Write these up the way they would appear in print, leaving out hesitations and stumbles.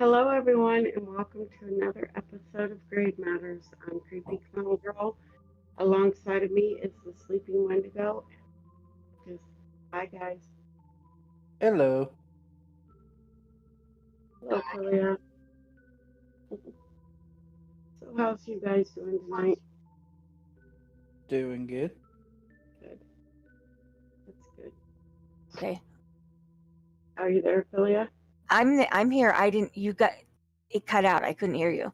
Hello, everyone, and welcome to another episode of Grade Matters. I'm Creepy Clown Girl. Alongside of me is the Sleeping Wendigo. Just hi, guys. Hello. Hello, Filia. So, how's you guys doing tonight? Doing good. Good. That's good. Okay. Are you there, Filia? I'm here. I didn't you got it cut out. I couldn't hear you.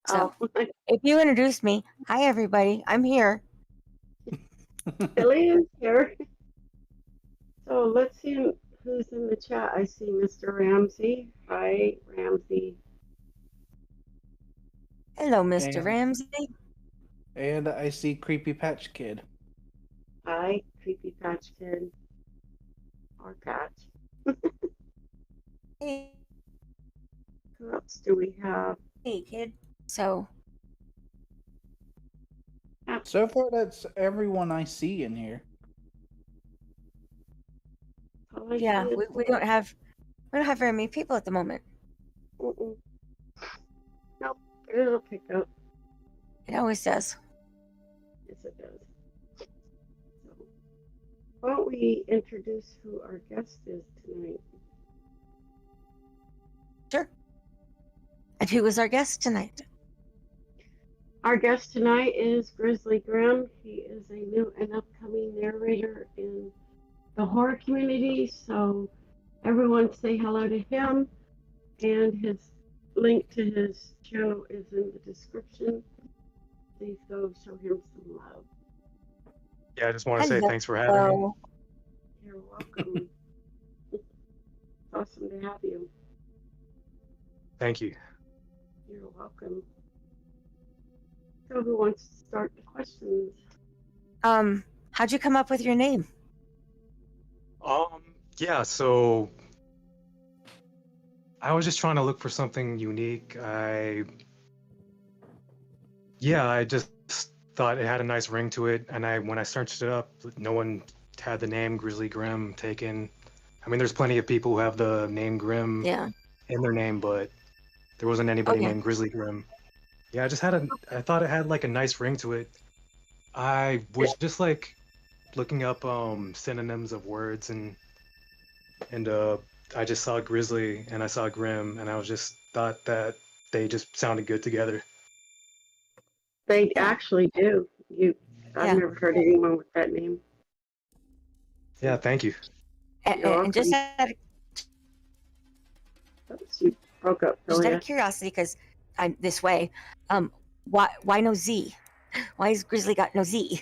So Oh, if you introduced me, hi everybody. I'm here. Filia is here. So, let's see who's in the chat. I see Mr. Ramsey. Hi, Ramsey. Hello, Mr. And Ramsey. and I see Creepy Patch Kid. Hi, Creepy Patch Kid. Or Patch. Hey, Who else do we have? kid. So So far, that's everyone I see in here. All I yeah, see is we don't have very many people at the moment. Mm-mm. Nope, but it'll pick up. It always does. Yes, it does. So, why don't we introduce who our guest is tonight? Sure. And who was our guest tonight? Our guest tonight is Grisly Grimm. He is a new and upcoming narrator in the horror community, so everyone say hello to him. And his link to his channel is in the description. Please go show him some love. Yeah, I just want to say Hello. thanks for having me. You're welcome. It's awesome to have you. Thank you. You're welcome. So who wants to start the questions? How'd you come up with your name? Yeah, so I was just trying to look for something unique. I just thought it had a nice ring to it, and when I searched it up, no one had the name Grisly Grimm taken. I mean, there's plenty of people who have the name Grimm Yeah. in their name, but there wasn't anybody yeah. named Grisly Grimm. Yeah, I thought it had like a nice ring to it. I was just like looking up synonyms of words and I just saw Grisly and I saw Grim and I was just thought that they just sounded good together. They Yeah. actually do. I've Yeah. never heard anyone with that name. Yeah, thank you. You're And just welcome. Oops, you broke up, out of Filia. curiosity, because I'm this way. Why no Z? Why has Grizzly got no Z?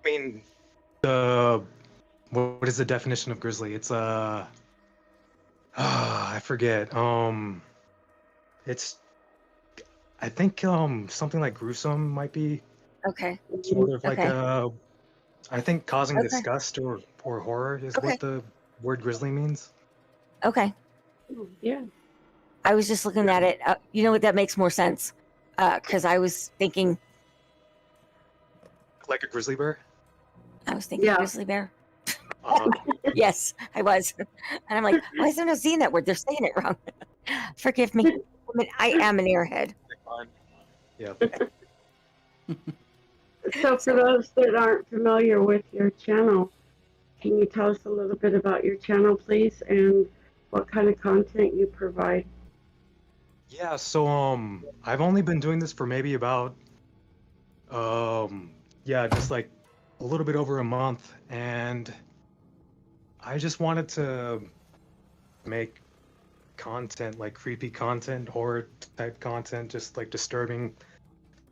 I mean, what is the definition of grizzly? It's I forget. It's I think something like gruesome might be Okay. sort of like Okay. I think causing Okay. disgust or horror is Okay. what the word grizzly means. Okay. Yeah. I was just looking at it. You know what? That makes more sense. Because I was thinking Like a grizzly bear? Yeah. grizzly bear. Uh, Yes, I was. And I'm like, why is there no Z in that word? They're saying it wrong. Forgive me. I mean, I am an airhead. yeah. So for those that aren't familiar with your channel, can you tell us a little bit about your channel, please, and what kind of content you provide? Yeah, so I've only been doing this for maybe about just like a little bit over a month, and I just wanted to make content, like creepy content, horror type content, just like disturbing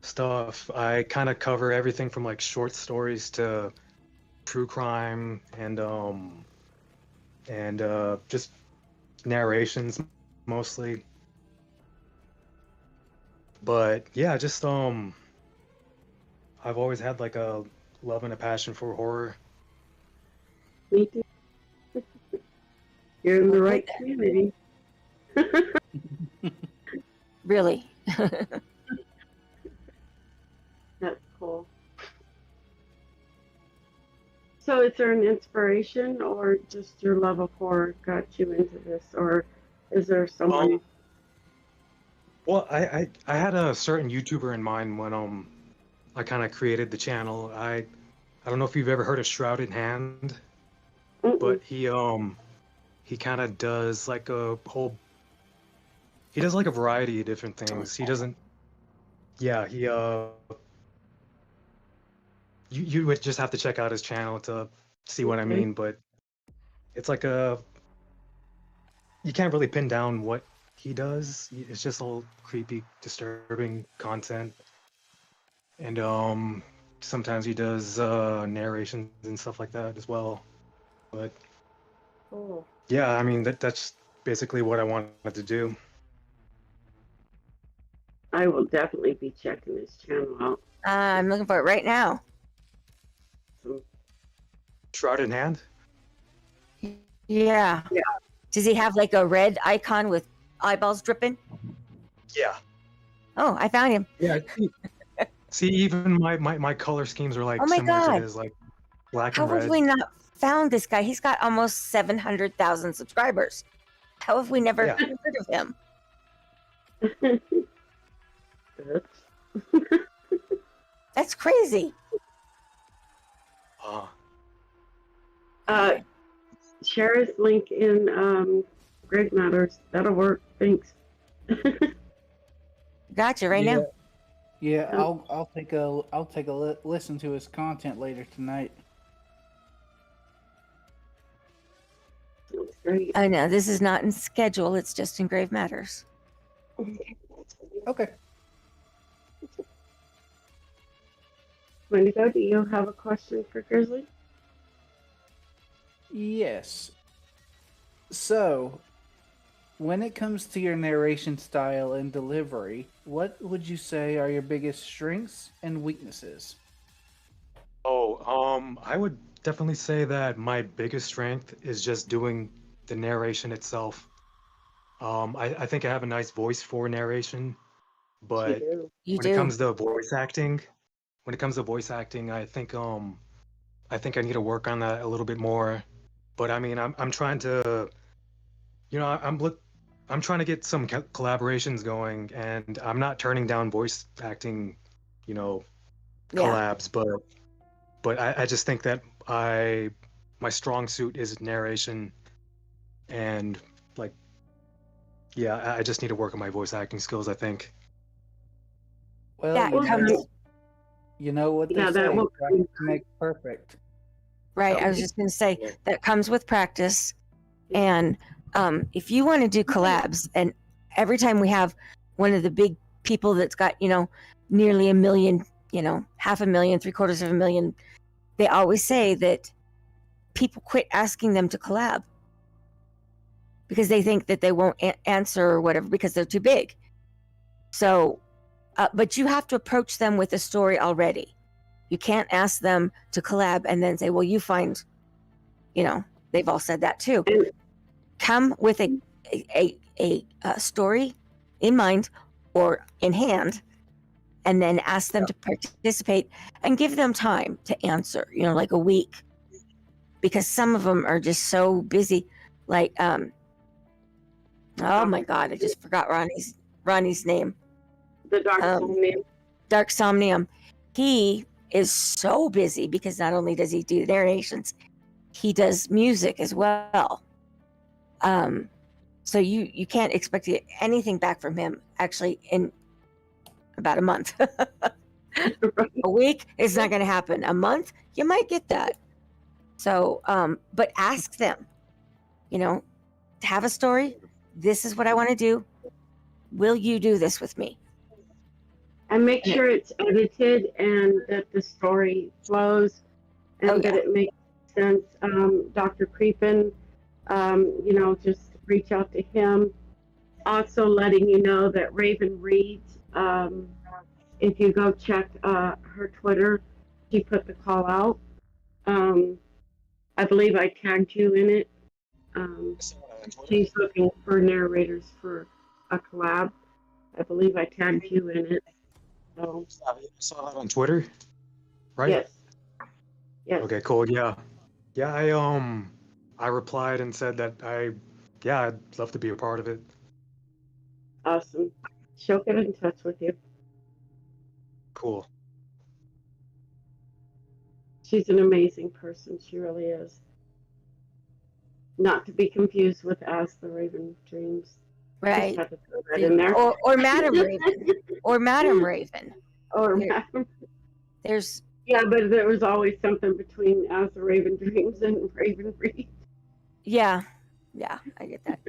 stuff. I kind of cover everything from like short stories to true crime and just narrations mostly. But yeah, just I've always had like a love and a passion for horror. Me too. You're in the right community. Really. That's cool. So is there an inspiration or just your love of horror got you into this, or Is there someone? Well, I had a certain YouTuber in mind when I kind of created the channel. I don't know if you've ever heard of Shrouded Hand, but he kind of does like a whole. He does like a variety of different things. He doesn't. Yeah, you would just have to check out his channel to see what I Okay. mean, but it's like a. You can't really pin down what he does. It's just all creepy, disturbing content. And sometimes he does narrations and stuff like that as well. But Cool. yeah, I mean that's basically what I wanted to do. I will definitely be checking his channel out. I'm looking for it right now. So, Shrouded Hand? Yeah. Yeah. Does he have like a red icon with eyeballs dripping? Yeah. Oh, I found him. Yeah. See, even my color schemes are like Oh my similar God. to his, like black How and have red. we not found this guy? He's got almost 700,000 subscribers. How have we never Yeah. heard of him? That's crazy. Share his link in Greg Matters. That'll work. Thanks. Gotcha right now. Yeah, I'll take a listen to his content later tonight. Sounds great. I know this is not in schedule. It's just in Grave Matters. Okay. Wendigo, do you have a question for Grisly? Yes. So, when it comes to your narration style and delivery, what would you say are your biggest strengths and weaknesses? I would definitely say that my biggest strength is just doing the narration itself. I think I have a nice voice for narration, but You when do. it comes to voice acting, I think I need to work on that a little bit more. But I mean, I'm trying to, I'm trying to get some collaborations going, and I'm not turning down voice acting, Yeah. collabs, but I just think that my strong suit is narration, and like, yeah, I just need to work on my voice acting skills, I think. Well, Yeah, it comes you know what they Yeah, that say, will- practice makes perfect. right. I was just going to say that comes with practice. And if you want to do collabs, and every time we have one of the big people that's got, nearly 1 million, 500,000, 750,000, they always say that people quit asking them to collab because they think that they won't answer or whatever because they're too big. So, but you have to approach them with a story already. You can't ask them to collab and then say, well, you find, they've all said that too. Come with a story in mind or in hand, and then ask them to participate and give them time to answer, like a week, because some of them are just so busy. Like, oh my God, I just forgot Ronnie's name. The Dark Somnium. Dark Somnium. He is so busy because not only does he do narrations, he does music as well. So you can't expect to get anything back from him actually in about a month. A week is not going to happen. A month, you might get that. So, but ask them, have a story. This is what I want to do. Will you do this with me? And make sure it's edited and that the story flows and that it makes sense. Dr. Creepin, just reach out to him. Also letting you know that Raven reads. If you go check her Twitter, she put the call out. I believe I tagged you in it. She's looking for narrators for a collab. I believe I tagged you in it. So, I saw that on Twitter, right? yes. Yes. Okay, cool. Yeah. I replied and said that I yeah, I'd love to be a part of it. Awesome. She'll get in touch with you. Cool. She's an amazing person. She really is. Not to be confused with As the Raven Dreams. Right. Just had to throw that in there. Or Madam Raven. Or Madam Raven. Or There's yeah, but there was always something between As the Raven Dreams and Raven Reed. yeah, I get that.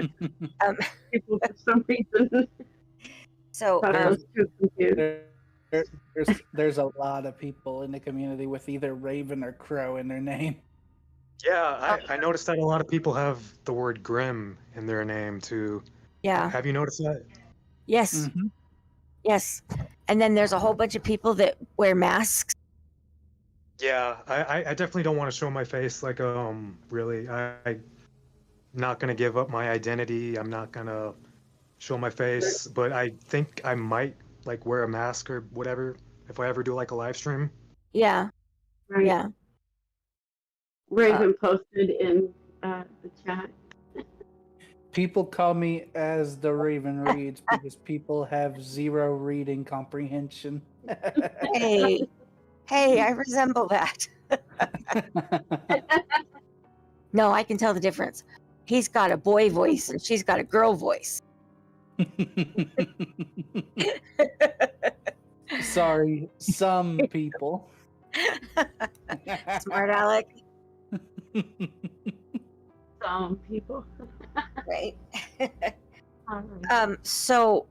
People for some reason So thought I was too confused. There's a lot of people in the community with either Raven or Crow in their name. Yeah, I noticed that a lot of people have the word Grim in their name too. yeah, Have you noticed that? yes, Mhm. yes. And then there's a whole bunch of people that wear masks. Yeah, I definitely don't want to show my face. Like, really, I'm not gonna give up my identity. I'm not gonna show my face, but I think I might like wear a mask or whatever if I ever do like a live stream. Yeah, Right. yeah. Raven posted in the chat. People call me as the Raven reads because people have zero reading comprehension. Hey, I resemble that. No, I can tell the difference. He's got a boy voice and she's got a girl voice. Sorry, some people. Smart Alec, Some people. right? All right. So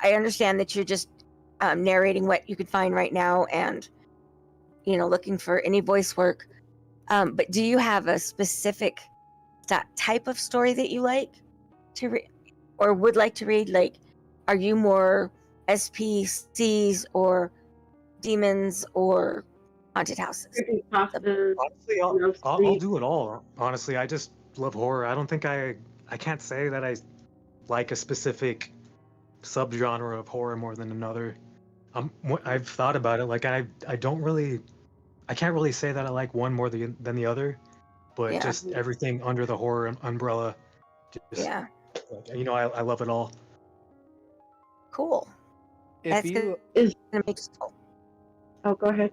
I understand that you're just narrating what you could find right now and, looking for any voice work. But do you have a specific type of story that you like to read or would like to read? Like, are you more SPCs or demons or haunted houses? Creepy pastas, Honestly, I'll do it all. Honestly, I just love horror. I don't think I can't say that I like a specific subgenre of horror more than another. I've thought about it. Like I don't really, I can't really say that I like one more than the other, but Yeah. just everything under the horror umbrella. Just, Yeah, I love it all. cool. If That's you, gonna make sense. Oh, go ahead.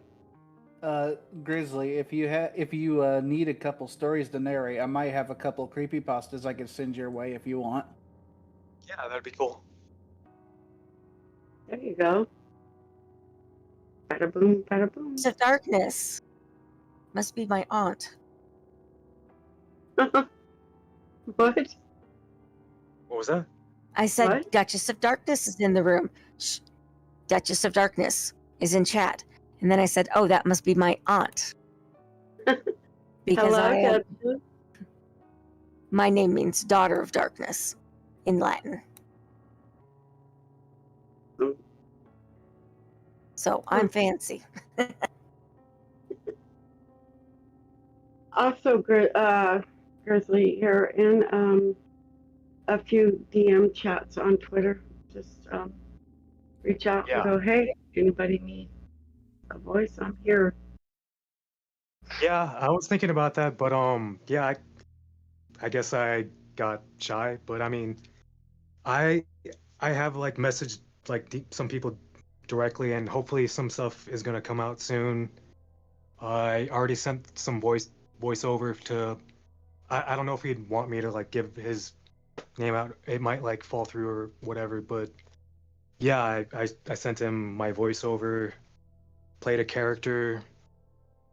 Grisly, if you need a couple stories to narrate, I might have a couple creepypastas I could send your way if you want. Yeah, that'd be cool. There you go. Bada boom, bada boom. Of Darkness must be my aunt. What? What was that? I said What? Duchess of Darkness is in the room. Shh. Duchess of Darkness is in chat. And then I said, oh, that must be my aunt. Because Hello, Duchess. my name means daughter of darkness in Latin. So I'm fancy. Also, Grisly, you're in a few DM chats on Twitter. Just reach out Yeah. and go, hey, anybody need a voice? I'm here. Yeah, I was thinking about that, but yeah, I guess I got shy. But I mean, I have like messaged like some people directly, and hopefully some stuff is gonna come out soon. I already sent some voiceover to. I don't know if he'd want me to like give his name out. It might like fall through or whatever, but yeah, I sent him my voiceover, played a character.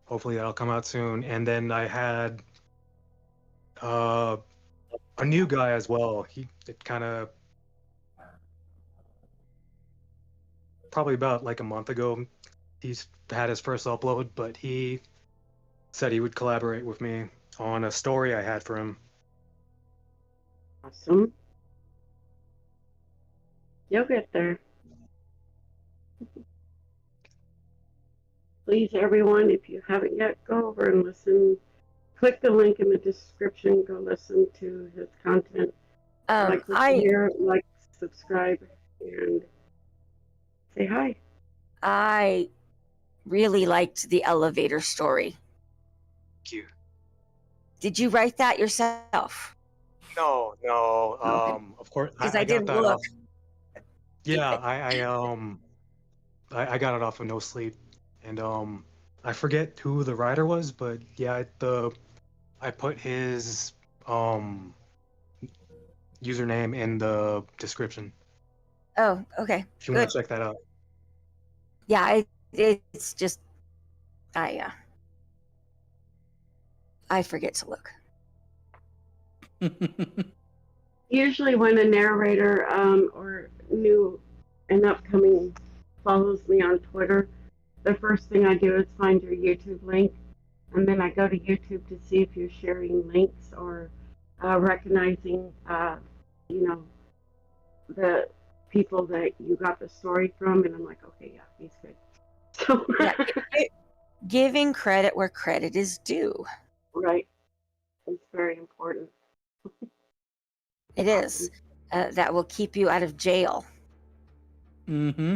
Hopefully that'll come out soon. And then I had a new guy as well. It kind of probably about like a month ago. He's had his first upload, but he said he would collaborate with me on a story I had for him. Awesome. You'll get there. Please, everyone, if you haven't yet, go over and listen. Click the link in the description. Go listen to his content. Like here, like, subscribe, and say hi. I really liked the elevator story. Thank you. Did you write that yourself? No. Okay. Of course, Because I I got didn't that look. off. Yeah, I got it off of No Sleep, and I forget who the writer was, but yeah, I put his um username in the description Oh, okay. if you want Good. to check that out. Yeah, it's just I forget to look. Usually, when a narrator or new and upcoming follows me on Twitter, the first thing I do is find your YouTube link, and then I go to YouTube to see if you're sharing links or recognizing, you know, the people that you got the story from, and I'm like, okay, yeah, he's good. So, Yeah, giving credit where credit is due. right, it's very important. It is. That will keep you out of jail. Mm-hmm.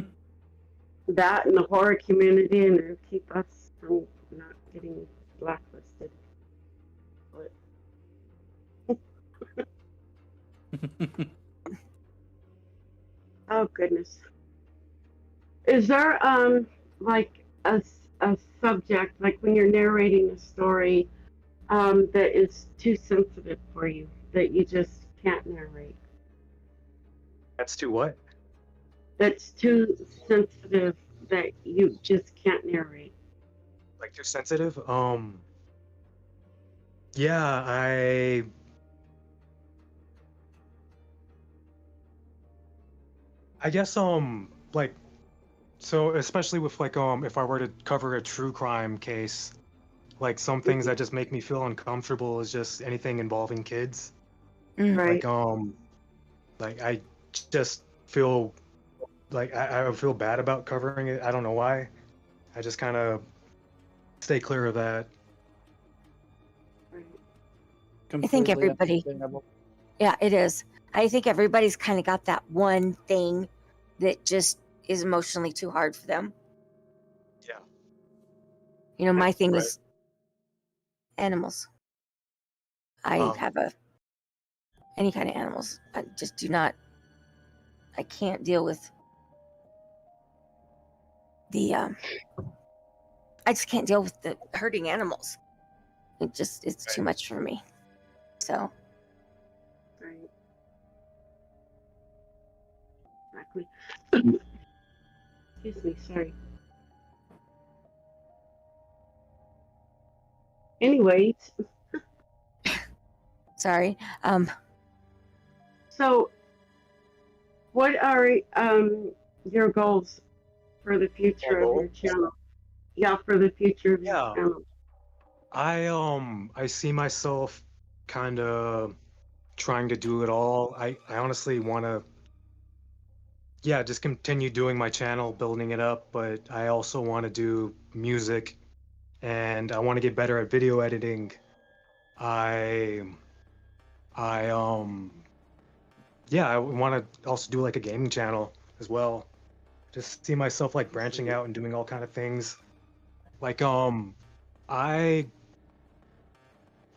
That and the horror community, and it'll keep us from not getting blacklisted. But oh goodness, is there like a subject like when you're narrating a story that is too sensitive for you that you just can't narrate? That's to what? That's too sensitive that you just can't narrate. Like too sensitive? Yeah, I guess like so especially with like if I were to cover a true crime case, like some things that just make me feel uncomfortable is just anything involving kids. Mm. Right. Like I just feel like I feel bad about covering it. I don't know why. I just kind of stay clear of that. Right. I think Completely everybody, understandable. yeah, it is. I think everybody's kind of got that one thing that just is emotionally too hard for them. Yeah. You know, my thing Right. is animals. I Um, have any kind of animals. I just do not. I can't deal with the. I just can't deal with the hurting animals. It's too Right. much for me. So Right. Exactly. Excuse me. Sorry. Anyways, sorry. so what are your goals for the My future of goal? your channel? Yeah, for the future of your Yeah. channel. I see myself kind of trying to do it all. I honestly want to, yeah, just continue doing my channel, building it up, but I also want to do music and I want to get better at video editing. I I yeah, I want to also do like a gaming channel as well. Just see myself like branching out and doing all kind of things. Like I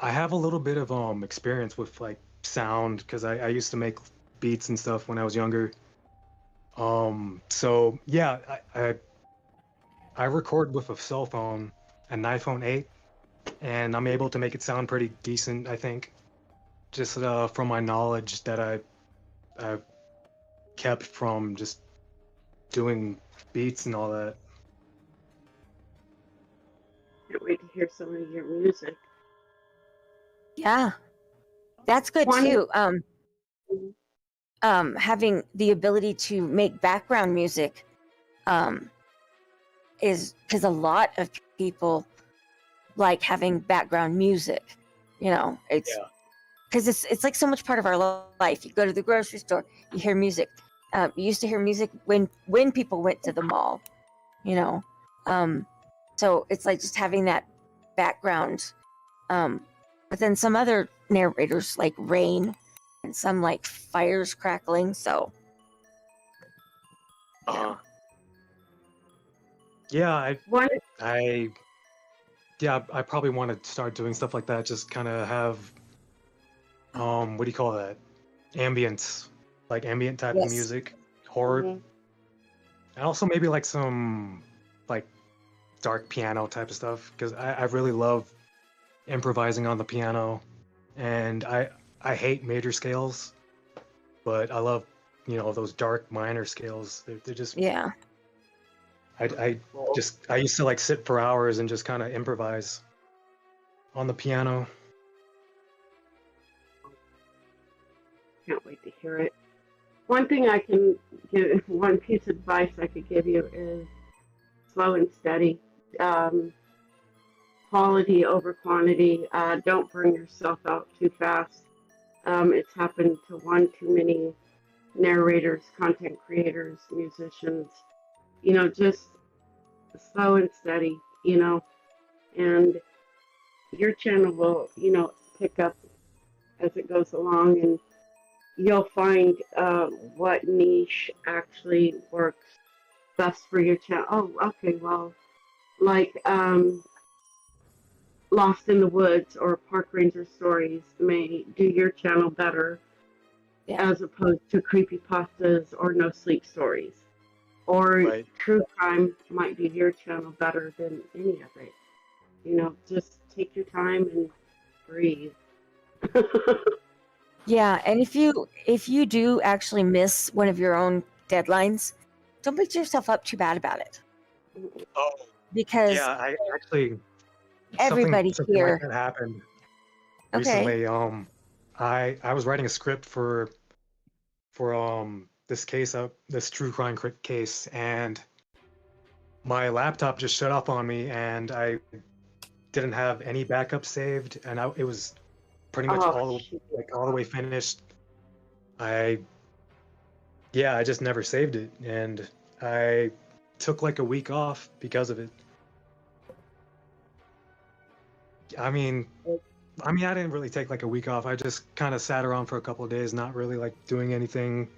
I have a little bit of experience with like sound because I used to make beats and stuff when I was younger. So yeah, I record with a cell phone, an iPhone 8, and I'm able to make it sound pretty decent, I think. Just from my knowledge that I've kept from just doing beats and all that. Can't wait to hear some of your music. Yeah, that's good One, too. Having the ability to make background music, is because a lot of people like having background music. You know, it's Yeah. because it's like so much part of our life. You go to the grocery store, you hear music. You used to hear music when people went to the mall. You know, so it's like just having that background. But then some other narrators like rain, and some like fires crackling. So Uh-huh. Yeah, one, I yeah, I probably want to start doing stuff like that. Just kind of have what do you call that? Ambience, like ambient type of Yes. music, horror, Mhm. and also maybe like some like dark piano type of stuff because I really love improvising on the piano, and I hate major scales, but I love those dark minor scales. They're just Yeah. I used to like sit for hours and just kind of improvise on the piano. Can't wait to hear it. One thing I can give, one piece of advice I could give you is slow and steady. Quality over quantity. Don't burn yourself out too fast. It's happened to one too many narrators, content creators, musicians. Just slow and steady. And your channel will, pick up as it goes along, and you'll find what niche actually works best for your channel. Oh, okay, well, like Lost in the Woods or Park Ranger Stories may do your channel better Yeah. as opposed to creepypastas or no sleep stories. Or Right. true crime might do your channel better than any of it. Just take your time and breathe. Yeah, and if you do actually miss one of your own deadlines, don't beat yourself up too bad about it. Oh, Because yeah. I actually everybody something like here. that happened Okay. recently. I was writing a script for this case up this true crime case, and my laptop just shut off on me, and I didn't have any backup saved, and it was pretty much Oh, shoot. all the way finished. I just never saved it, and I took like a week off because of it. I mean, I didn't really take like a week off. I just kind of sat around for a couple of days, not really like doing anything.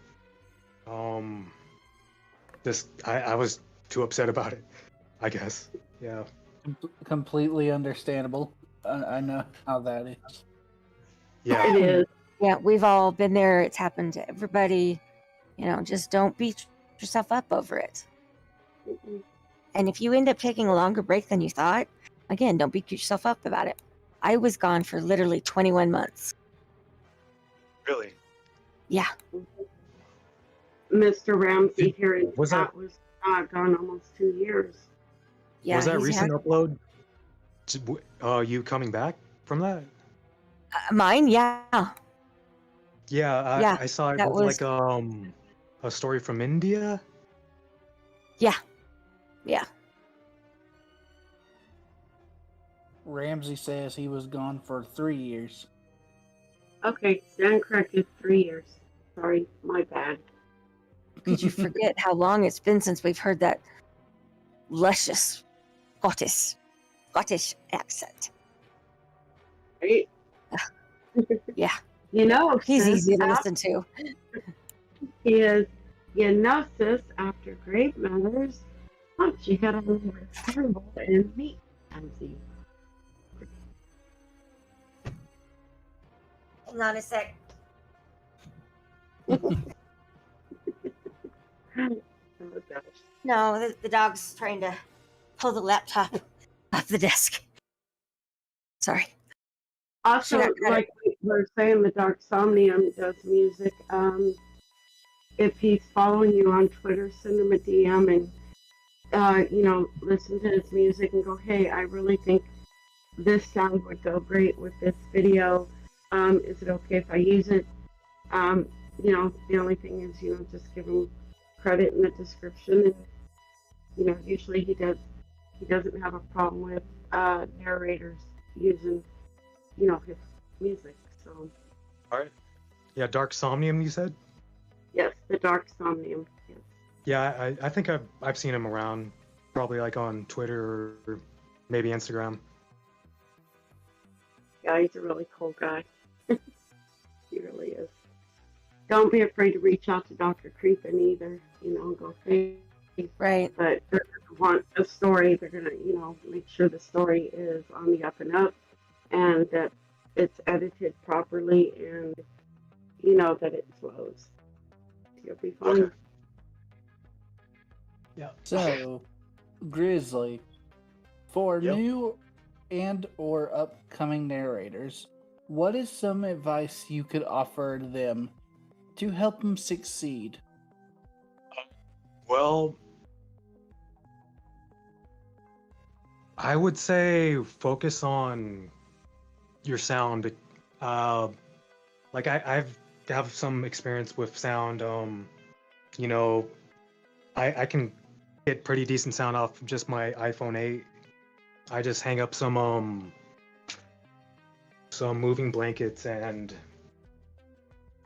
Just I was too upset about it, I guess. Yeah. Completely understandable. I know how that is. Yeah. It is. Yeah, we've all been there. It's happened to everybody. Just don't beat yourself up over it. Mm-mm. And if you end up taking a longer break than you thought, again, don't beat yourself up about it. I was gone for literally 21 months. Really? Yeah. Mr. Ramsey here in Was chat was gone almost 2 years. Yeah. Was that he's recent had- upload? You coming back from that? Mine, yeah. Yeah, Yeah, I saw it that was was- like a story from India. Yeah. Ramsey says he was gone for 3 years. Okay, stand corrected, 3 years. Sorry, my bad. Could you forget how long it's been since we've heard that luscious Scottish accent? Right? Yeah. He's sis, easy to listen to. he is, sis, after Grave Matters, once you had a terrible and meet Ramsey. Hang on a sec. Oh, gosh. No, the dog's trying to pull the laptop off the desk. Sorry. Also, Should I- like we were saying, the Dark Somnium does music. If he's following you on Twitter, send him a DM and listen to his music and go, hey, I really think this sound would go great with this video. Is it okay if I use it? The only thing is, just give him credit in the description, and usually he doesn't have a problem with narrators using his music. So All right. Yeah, Dark Somnium, you said? yes, the Dark Somnium. Yes. Yeah, I think I've seen him around, probably like on Twitter or maybe Instagram. Yeah, he's a really cool guy. He really is. Don't be afraid to reach out to Dr. Creepin either. Go, hey, Right. but they're going to want a story. They're going to, make sure the story is on the up and up, and that it's edited properly and you know that it flows. You'll be fine. Okay. Yeah. So, Grisly, for Yep. new and or upcoming narrators, what is some advice you could offer them to help them succeed? Well, I would say focus on your sound. Uh, like I've have some experience with sound. You know, I can get pretty decent sound off just my iPhone 8. I just hang up some moving blankets and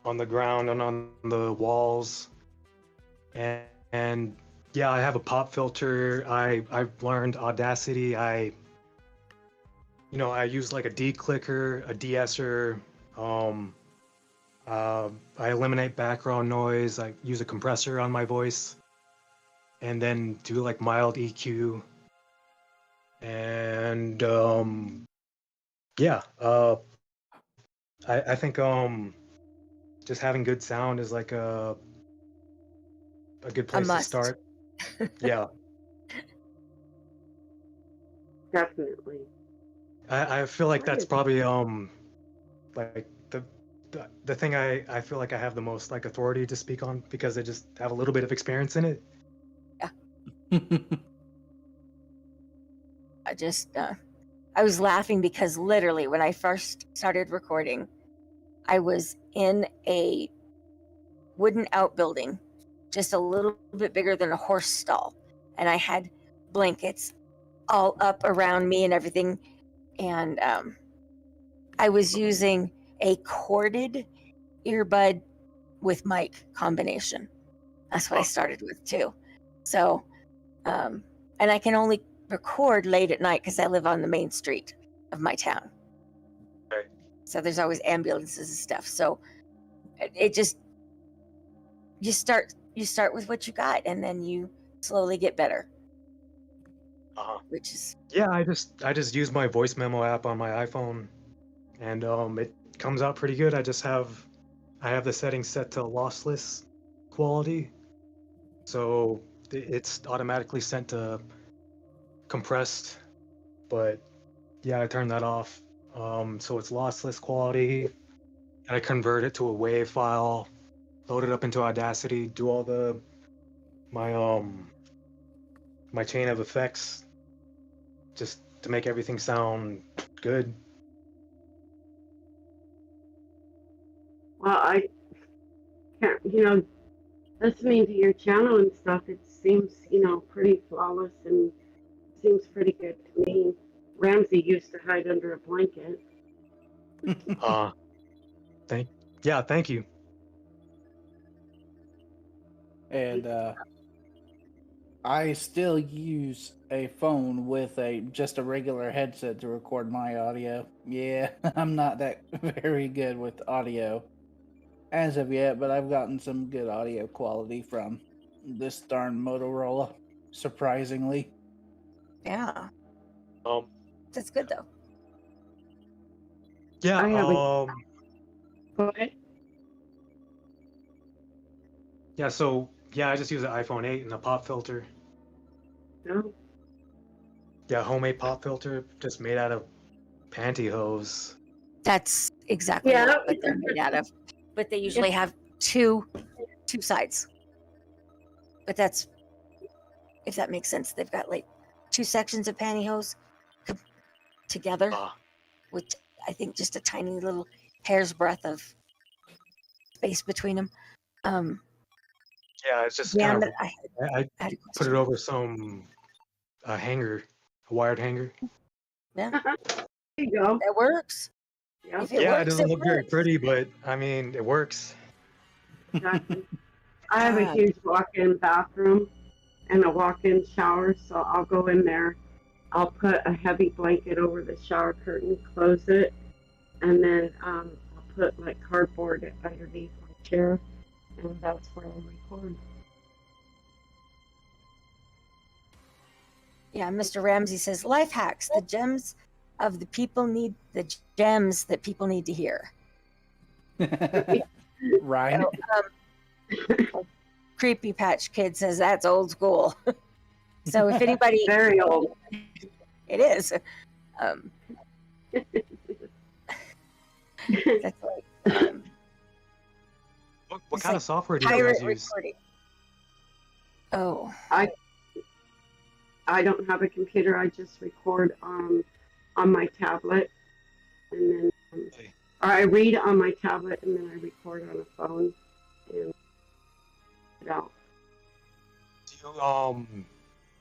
on the ground and on the walls, and yeah, I have a pop filter. I've learned Audacity. I use like a declicker, a de-esser. Um, I eliminate background noise. I use a compressor on my voice, and then do like mild EQ. And yeah, I think just having good sound is like a good A place to must. start. Yeah, Definitely. I feel like that's Right. probably like the thing I feel like I have the most like authority to speak on because I just have a little bit of experience in it. I was laughing because literally when I first started recording, I was in a wooden outbuilding, just a little bit bigger than a horse stall. And I had blankets all up around me and everything. And I was using a corded earbud with mic combination. That's what I started with too. So, and I can only record late at night because I live on the main street of my town. Right. So there's always ambulances and stuff. So it just, you start with what you got and then you slowly get better, Uh-huh. which is Yeah, I just use my voice memo app on my iPhone, and it comes out pretty good. I have the settings set to lossless quality, so it's automatically sent to compressed. But yeah, I turned that off, so it's lossless quality, and I convert it to a WAV file, load it up into Audacity, do all my my chain of effects just to make everything sound good. Well, I can't, listening to your channel and stuff, it seems, pretty flawless and seems pretty good to me. Ramsey used to hide under a blanket. Uh, thank you. And I still use a phone with just a regular headset to record my audio. Yeah, I'm not that very good with audio as of yet, but I've gotten some good audio quality from this darn Motorola, surprisingly. yeah, Um, that's good though. yeah, I haven't. Go ahead. yeah, so yeah, I just use an iPhone 8 and a pop filter. No. Yeah, homemade pop filter, just made out of pantyhose. That's exactly Yeah. what they're made out of, but they usually have two sides. But that's, if that makes sense, they've got like two sections of pantyhose together Ah, with, I think, just a tiny little hair's breadth of space between them. yeah, it's just Yeah, kind but of. I I had a put it question. over some hanger, a wired hanger. Yeah, There you go. that works. Yeah, If it Yeah, it works, doesn't it look very works. pretty, but I mean, it works. exactly. I have a God. huge walk-in bathroom and a walk-in shower, so I'll go in there. I'll put a heavy blanket over the shower curtain, close it, and then I'll put like cardboard underneath my chair, and that's where I record. Yeah, Mr. Ramsey says life hacks. The gems of the people need the gems that people need to hear. Right. So, Creepy Patch Kid says that's old school. So if anybody, Very old. it is. That's like What It's kind like of software do you pirate guys use? recording. Oh, I don't have a computer. I just record on my tablet, and then or I read on my tablet, and then I record on a phone and put it out.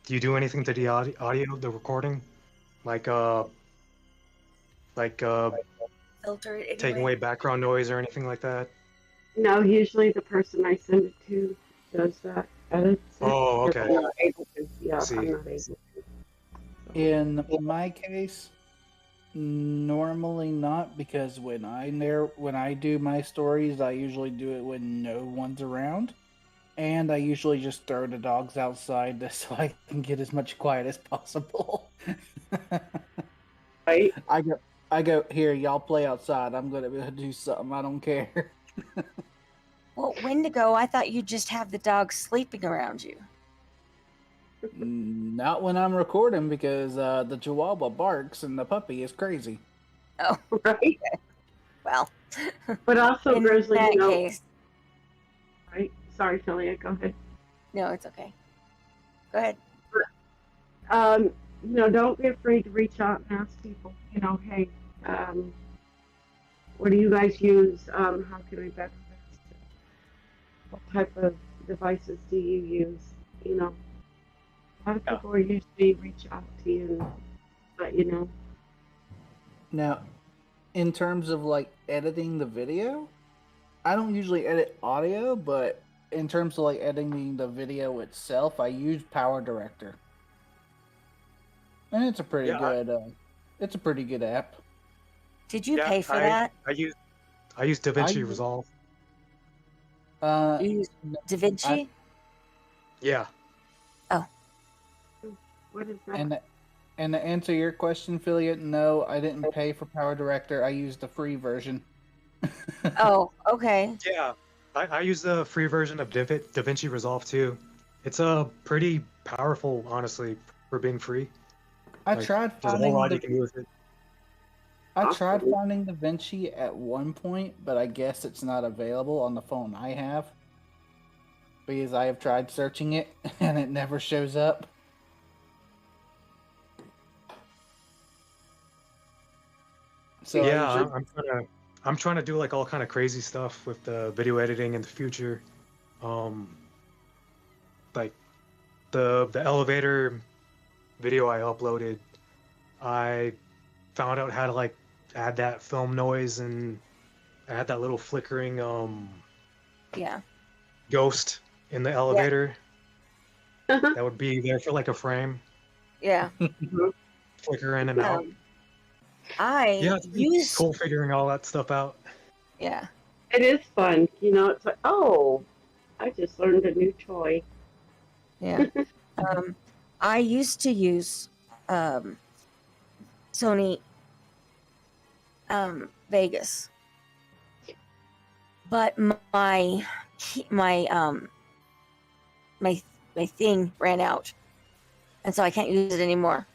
Do you do anything to the audio, the recording, like filter it taking anyway. away background noise or anything like that? No, usually the person I send it to does that, edits it. Oh, because okay. I'm not able to. Yeah, see. I'm not able to. In my case, normally not, because when I do my stories, I usually do it when no one's around, and I usually just throw the dogs outside so I can get as much quiet as possible. Right? I go here, y'all play outside. I'm gonna do something. I don't care. Well, Wendigo, I thought you'd just have the dogs sleeping around you. Not when I'm recording, because the Chihuahua barks and the puppy is crazy. Oh, Right? well. But also, In Grisly, that you know, case, right? Sorry, Filia, go ahead. no, it's okay. Go ahead. You know, don't be afraid to reach out and ask people, you know, hey, what do you guys use? How can I best? What type of devices do you use? You know, a lot of people are usually reach out to you and let you know. Now, in terms of like editing the video, I don't usually edit audio, but in terms of like editing the video itself, I use Power Director, and it's a pretty good. It's a pretty good app. Did you pay for that? I use DaVinci I- Resolve. You use DaVinci? Yeah. What is that? And to answer your question, Filia, no, I didn't pay for Power Director. I used the free version. Oh, okay. Yeah. I use the free version of DaVinci Resolve too. It's pretty powerful, honestly, for being free. I Like, tried there's a whole finding lot the you can do with it. I tried Awesome. finding DaVinci at one point, but I guess it's not available on the phone I have, because I have tried searching it and it never shows up. So Yeah, I usually, I'm trying to do like all kind of crazy stuff with the video editing in the future. Like the elevator video I uploaded, I found out how to like add that film noise and add that little flickering Yeah. ghost in the elevator that would be there for like a frame, Yeah. flicker in and out. I Yeah, it's use cool figuring all that stuff out. yeah. It is fun. You know, it's like, oh, I just learned a new toy. Yeah. I used to use Sony Vegas, but my thing ran out, and so I can't use it anymore,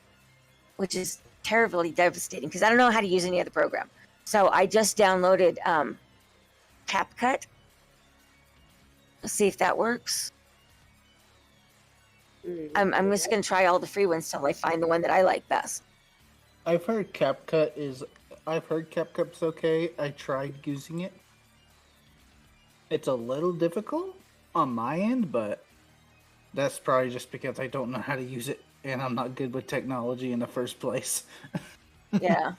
which is terribly devastating because I don't know how to use any other program. So I just downloaded CapCut. Let's see if that works. I'm just gonna try all the free ones till I find the one that I like best. I've heard CapCut's okay. I tried using it. It's a little difficult on my end, but that's probably just because I don't know how to use it and I'm not good with technology in the first place. Yeah.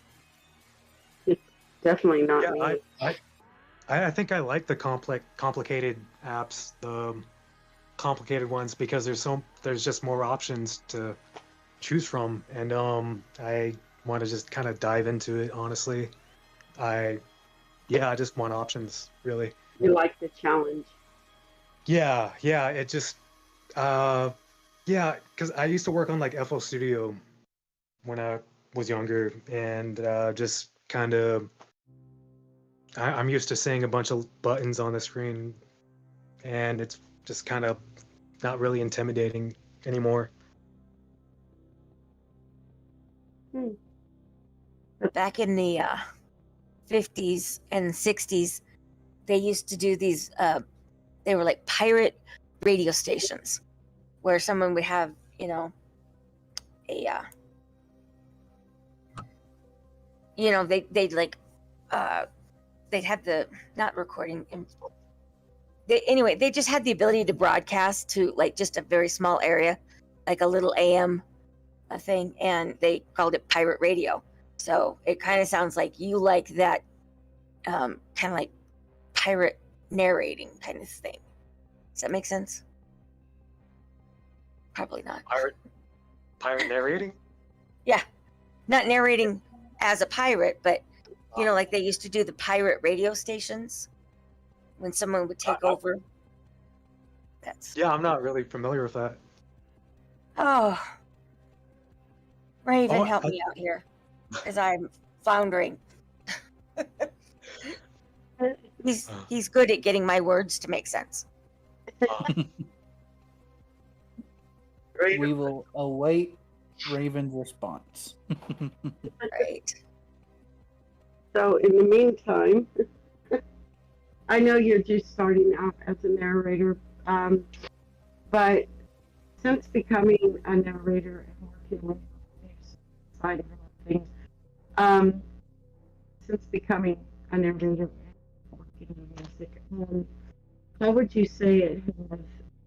Definitely not Yeah, me. I think I like the complicated apps, the complicated ones, because there's just more options to choose from, and I want to just kind of dive into it. Honestly, I just want options, really. You like the challenge. Yeah, it just because I used to work on like FL Studio when was younger, and just kind of I'm used to seeing a bunch of buttons on the screen, and it's just kind of not really intimidating anymore. Back in the 50s and 60s, they used to do these, they were like pirate radio stations where someone would have, you know, a, they'd like, they'd have the, not recording, anyway, they just had the ability to broadcast to like just a very small area, like a little AM thing, and they called it pirate radio. So it kind of sounds like you like that, kind of like pirate narrating kind of thing. Does that make sense? Probably not. Pirate narrating? Yeah, not narrating as a pirate, but you know, like they used to do the pirate radio stations when someone would take over. That's Yeah, I'm not really familiar with that. oh, Raven, Oh, help me out here, as I'm floundering. He's good at getting my words to make sense. We will await Raven's response. Right. So in the meantime, I know you're just starting out as a narrator, but since becoming a narrator and working with the side of everything, since becoming a narrator and working in music, how would you say it has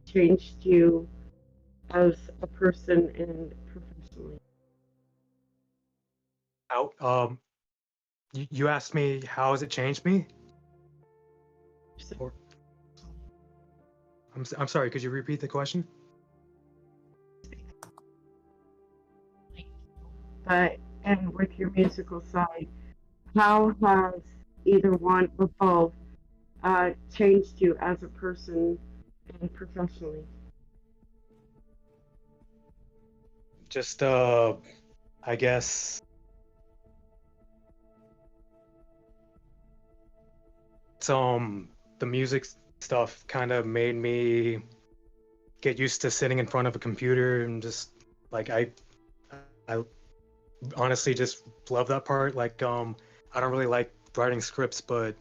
changed you as a person and professionally? You asked me how has it changed me? Or, I'm sorry. Could you repeat the question? But and with your musical side, how has either one or both changed you as a person and professionally? Just I guess the music stuff kind of made me get used to sitting in front of a computer and just like I honestly just love that part. Like I don't really like writing scripts, but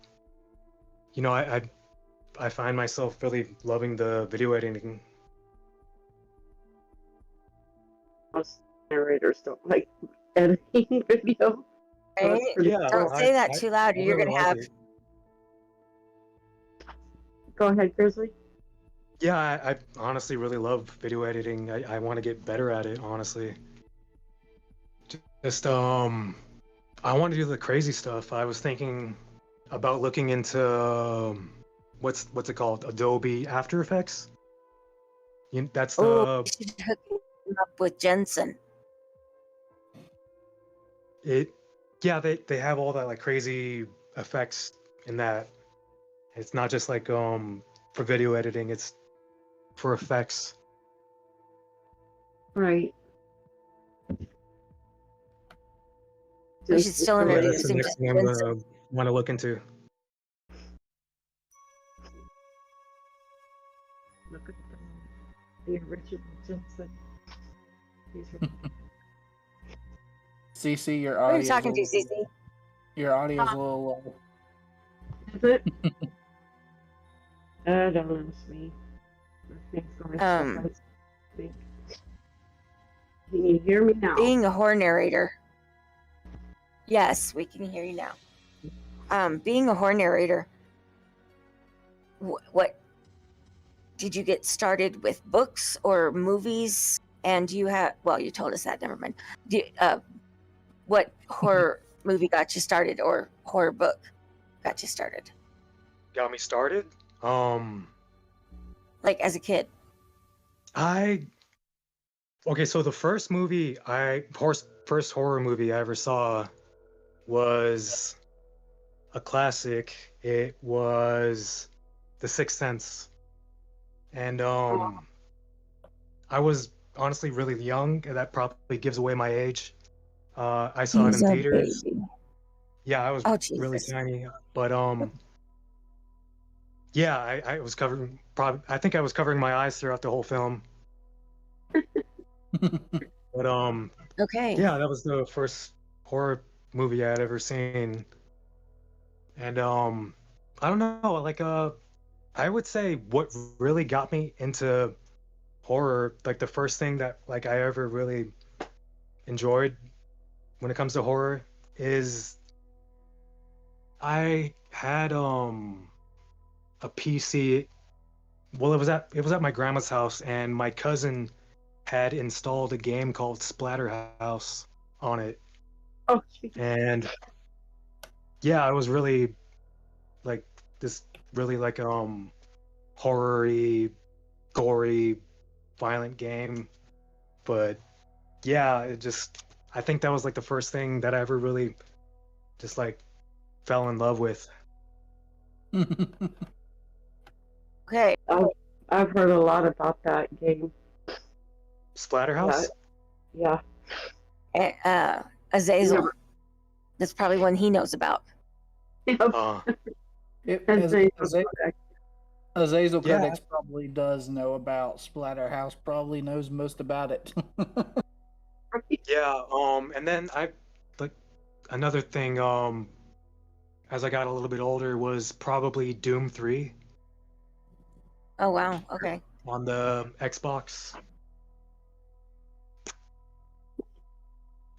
you know I find myself really loving the video editing. Most narrators don't like editing video. Right? Yeah, Don't say that too loud, or you're really gonna like have. it. Go ahead, Grisly. Yeah, I honestly really love video editing. I want to get better at it, honestly. Just I want to do the crazy stuff. I was thinking about looking into what's it called? Adobe After Effects. That's Oh, the you should hook him up with Jensen. yeah, they have all that like crazy effects in that. It's not just like for video editing, it's for effects. Right. We should still Yeah, introduce that's the him next to thing I'm Jensen. gonna want to look into. Look at the original Jensen. He's really CC, your Who are audio. you talking to, CC? Your audio's a little low. Is it? Don't ask me. Can you hear me now? Being a horror narrator. Yes, we can hear you now. Being a horror narrator, what did you get started with, books or movies? And you have, well, you told us that, never mind. What horror movie got you started, or horror book got you started? Got me started. Like as a kid? Okay, so the first horror movie I ever saw was a classic. It was The Sixth Sense. And I was honestly really young, and that probably gives away my age. I saw it He's in a theaters. baby. Yeah, I was Oh really Jesus. tiny, but yeah, I was covering. Probably, I think I was covering my eyes throughout the whole film. But Okay. yeah, that was the first horror movie I had ever seen, and I don't know, like I would say what really got me into horror, like the first thing that like I ever really enjoyed when it comes to horror is I had a PC. Well, it was at my grandma's house, and my cousin had installed a game called Splatterhouse on it, Oh, jeez. and yeah, I was really like this really like horror-y, gory, violent game. But yeah, it just I think that was like the first thing that I ever really just like fell in love with. Okay. I've heard a lot about that game. Splatterhouse? Yeah. Azazel. Never- That's probably one he knows about. Uh, Azazel Yeah. Credits probably does know about Splatterhouse, probably knows most about it. yeah, and then I like another thing as I got a little bit older was probably Doom 3 Oh wow. Okay. on the Xbox.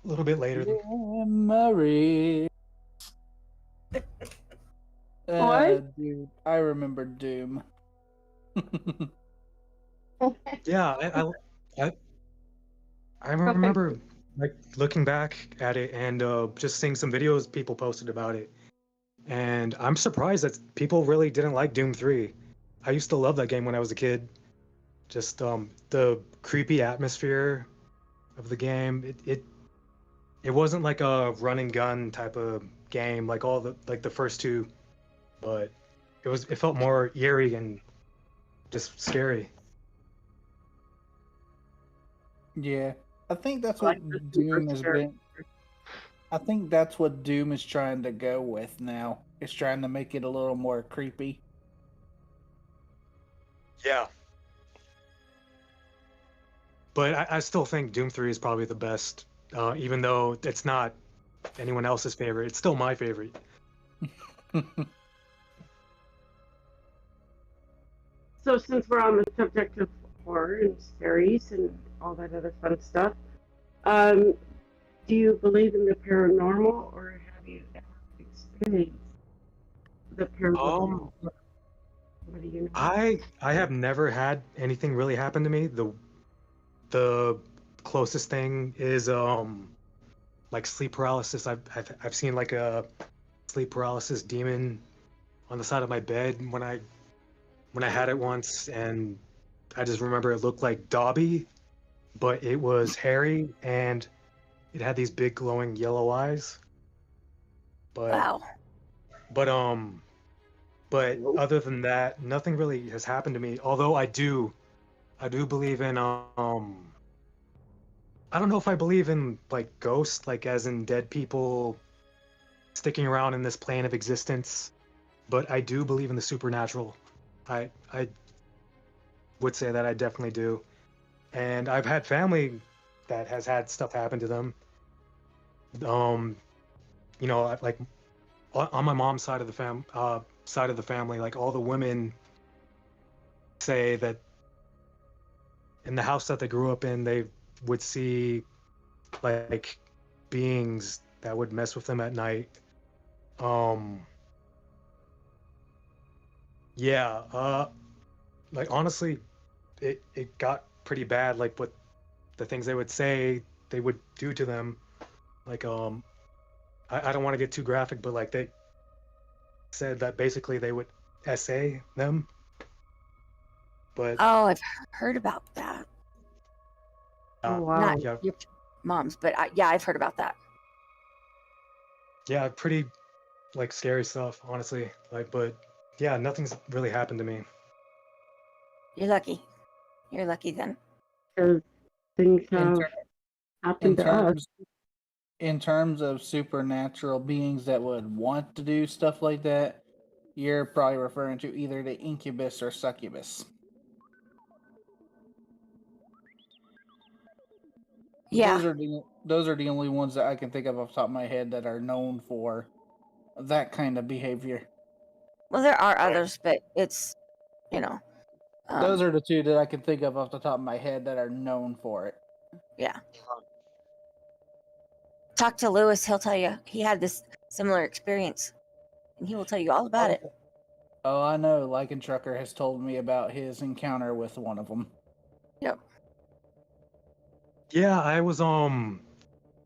A little bit later. Memory. What? Dude, I remember Doom. Yeah, I remember like looking back at it and just seeing some videos people posted about it. And I'm surprised that people really didn't like Doom 3. I used to love that game when I was a kid. Just the creepy atmosphere of the game. It wasn't like a run and gun type of game like all the first two, but it felt more eerie and just scary. Yeah, I think that's Like what the Doom super has scary. been. I think that's what Doom is trying to go with now. It's trying to make it a little more creepy. Yeah. But I still think Doom 3 is probably the best, even though it's not anyone else's favorite. It's still my favorite. So since we're on the subject of horror and scaries and all that other fun stuff, do you believe in the paranormal, or have you ever experienced the paranormal? What do you know? I have never had anything really happen to me. The closest thing is like sleep paralysis. I've seen like a sleep paralysis demon on the side of my bed when I had it once, and I just remember it looked like Dobby, but it was hairy and it had these big glowing yellow eyes. But Wow. but but other than that, nothing really has happened to me. Although I do believe in I don't know if I believe in like ghosts, like as in dead people sticking around in this plane of existence, but I do believe in the supernatural. I would say that I definitely do. And I've had family that has had stuff happen to them. Um, like on my mom's side of the family, like all the women say that in the house that they grew up in, they would see like beings that would mess with them at night. Um, yeah, like honestly, it got pretty bad. Like what the things they would say they would do to them. Like I don't want to get too graphic, but like they said that basically they would essay them. But Oh, I've heard about that. Oh wow! Not yeah, your mom's, but yeah, I've heard about that. yeah, pretty like scary stuff, honestly. Like, but yeah, nothing's really happened to me. You're lucky. You're lucky then. Because things in, have ter- in happened to us. terms in terms of supernatural beings that would want to do stuff like that, you're probably referring to either the incubus or succubus. Yeah. Those are the only ones that I can think of off the top of my head that are known for that kind of behavior. Well, there are others, but it's, Those are the two that I can think of off the top of my head that are known for it. yeah. Talk to Lewis. He'll tell you he had this similar experience, and he will tell you all about it. Oh, I know. Lycan Trucker has told me about his encounter with one of them. Yep. Yeah, I was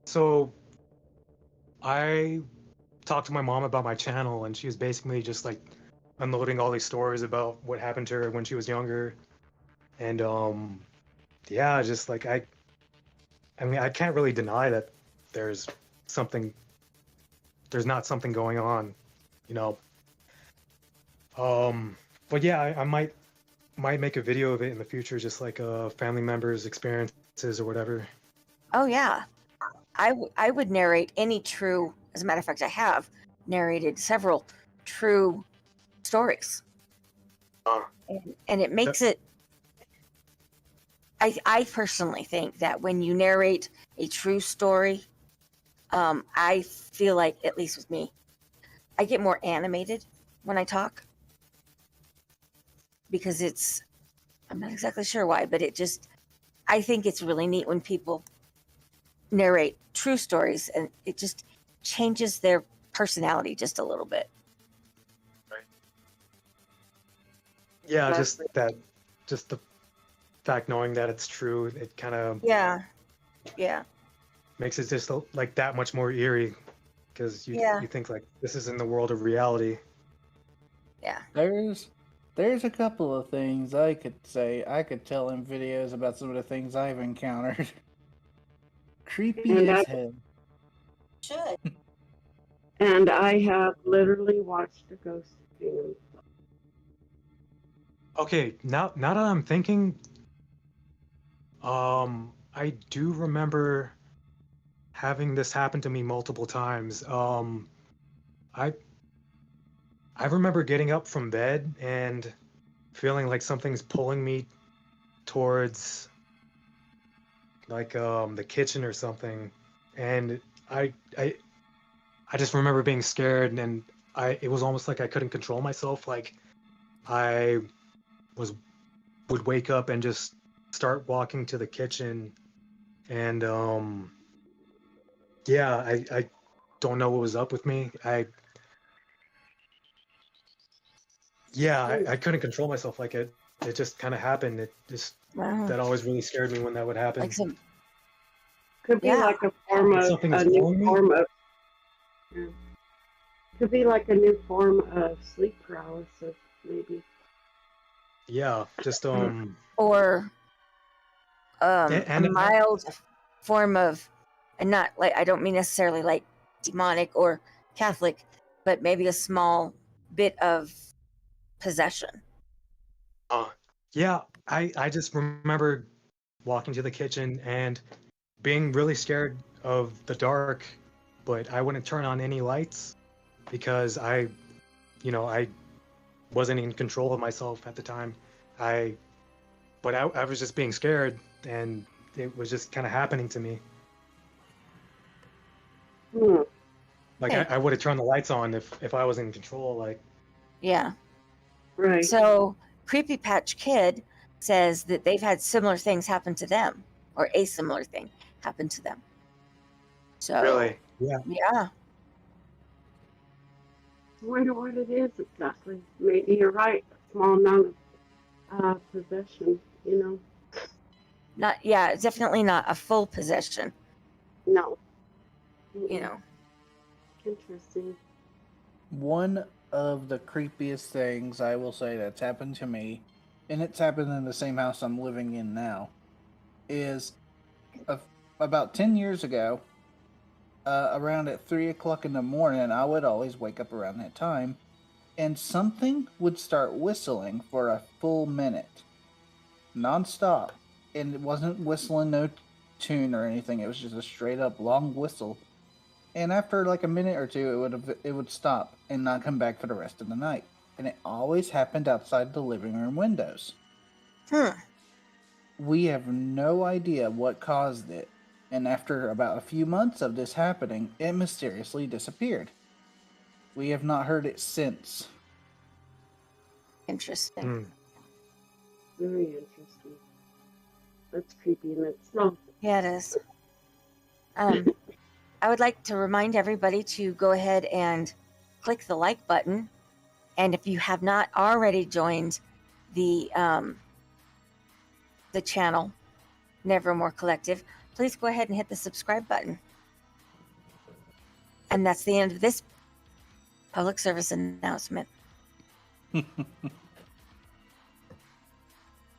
so I talked to my mom about my channel, and she was basically just like unloading all these stories about what happened to her when she was younger. And yeah, just like I mean, I can't really deny that there's not something going on, you know. But yeah, I might make a video of it in the future, just like family members' experiences or whatever. Oh yeah, I would narrate any true. As a matter of fact, I have narrated several true stories, and it makes it. I personally think that when you narrate a true story, I feel like, at least with me, I get more animated when I talk because I'm not exactly sure why, but I think it's really neat when people narrate true stories, and it just changes their personality just a little bit. Right. Yeah, just the fact knowing that it's true, it kind of Yeah. makes it just like that much more eerie, because you think like this is in the world of reality. Yeah. There's a couple of things I could say. I could tell in videos about some of the things I've encountered. Creepy as hell. Should. And I have literally watched a ghost film. Okay, now that I'm thinking, I do remember having this happen to me multiple times. I remember getting up from bed and feeling like something's pulling me towards like the kitchen or something, and I just remember being scared, and it was almost like I couldn't control myself. Like I would wake up and just start walking to the kitchen, and yeah, I don't know what was up with me. I couldn't control myself. Like it just kind of happened. It just that always really scared me when that would happen. Like some, Could be like a form of Something is a new calling me? form of. Yeah. Could be like a new form of sleep paralysis, maybe. Yeah, just or and a mild form of, and not like, I don't mean necessarily like demonic or Catholic, but maybe a small bit of possession. yeah, I just remember walking to the kitchen and being really scared of the dark, but I wouldn't turn on any lights because I wasn't in control of myself at the time. I was just being scared, and it was just kind of happening to me. Like Hey. I would have turned the lights on if I was in control. Like Yeah. Right. So Creepy Patch Kid says that they've had similar things happen to them, or a similar thing happen to them. So really, yeah. Yeah. I wonder what it is exactly. Maybe you're right. A small amount of possession, It's definitely not a full possession. No. Interesting. One of the creepiest things I will say that's happened to me, and it's happened in the same house I'm living in now, is about 10 years ago, around at 3 o'clock in the morning, I would always wake up around that time, and something would start whistling for a full minute, non-stop, and it wasn't whistling no tune or anything, it was just a straight up long whistle and after like a minute or two, it would stop and not come back for the rest of the night. And it always happened outside the living room windows. We have no idea what caused it, and after about a few months of this happening, it mysteriously disappeared. We have not heard it since. Interesting. Very interesting. That's creepy in itself. Yeah, it is. I would like to remind everybody to go ahead and click the like button. And if you have not already joined the channel, Nevermore Collective, please go ahead and hit the subscribe button. And that's the end of this public service announcement.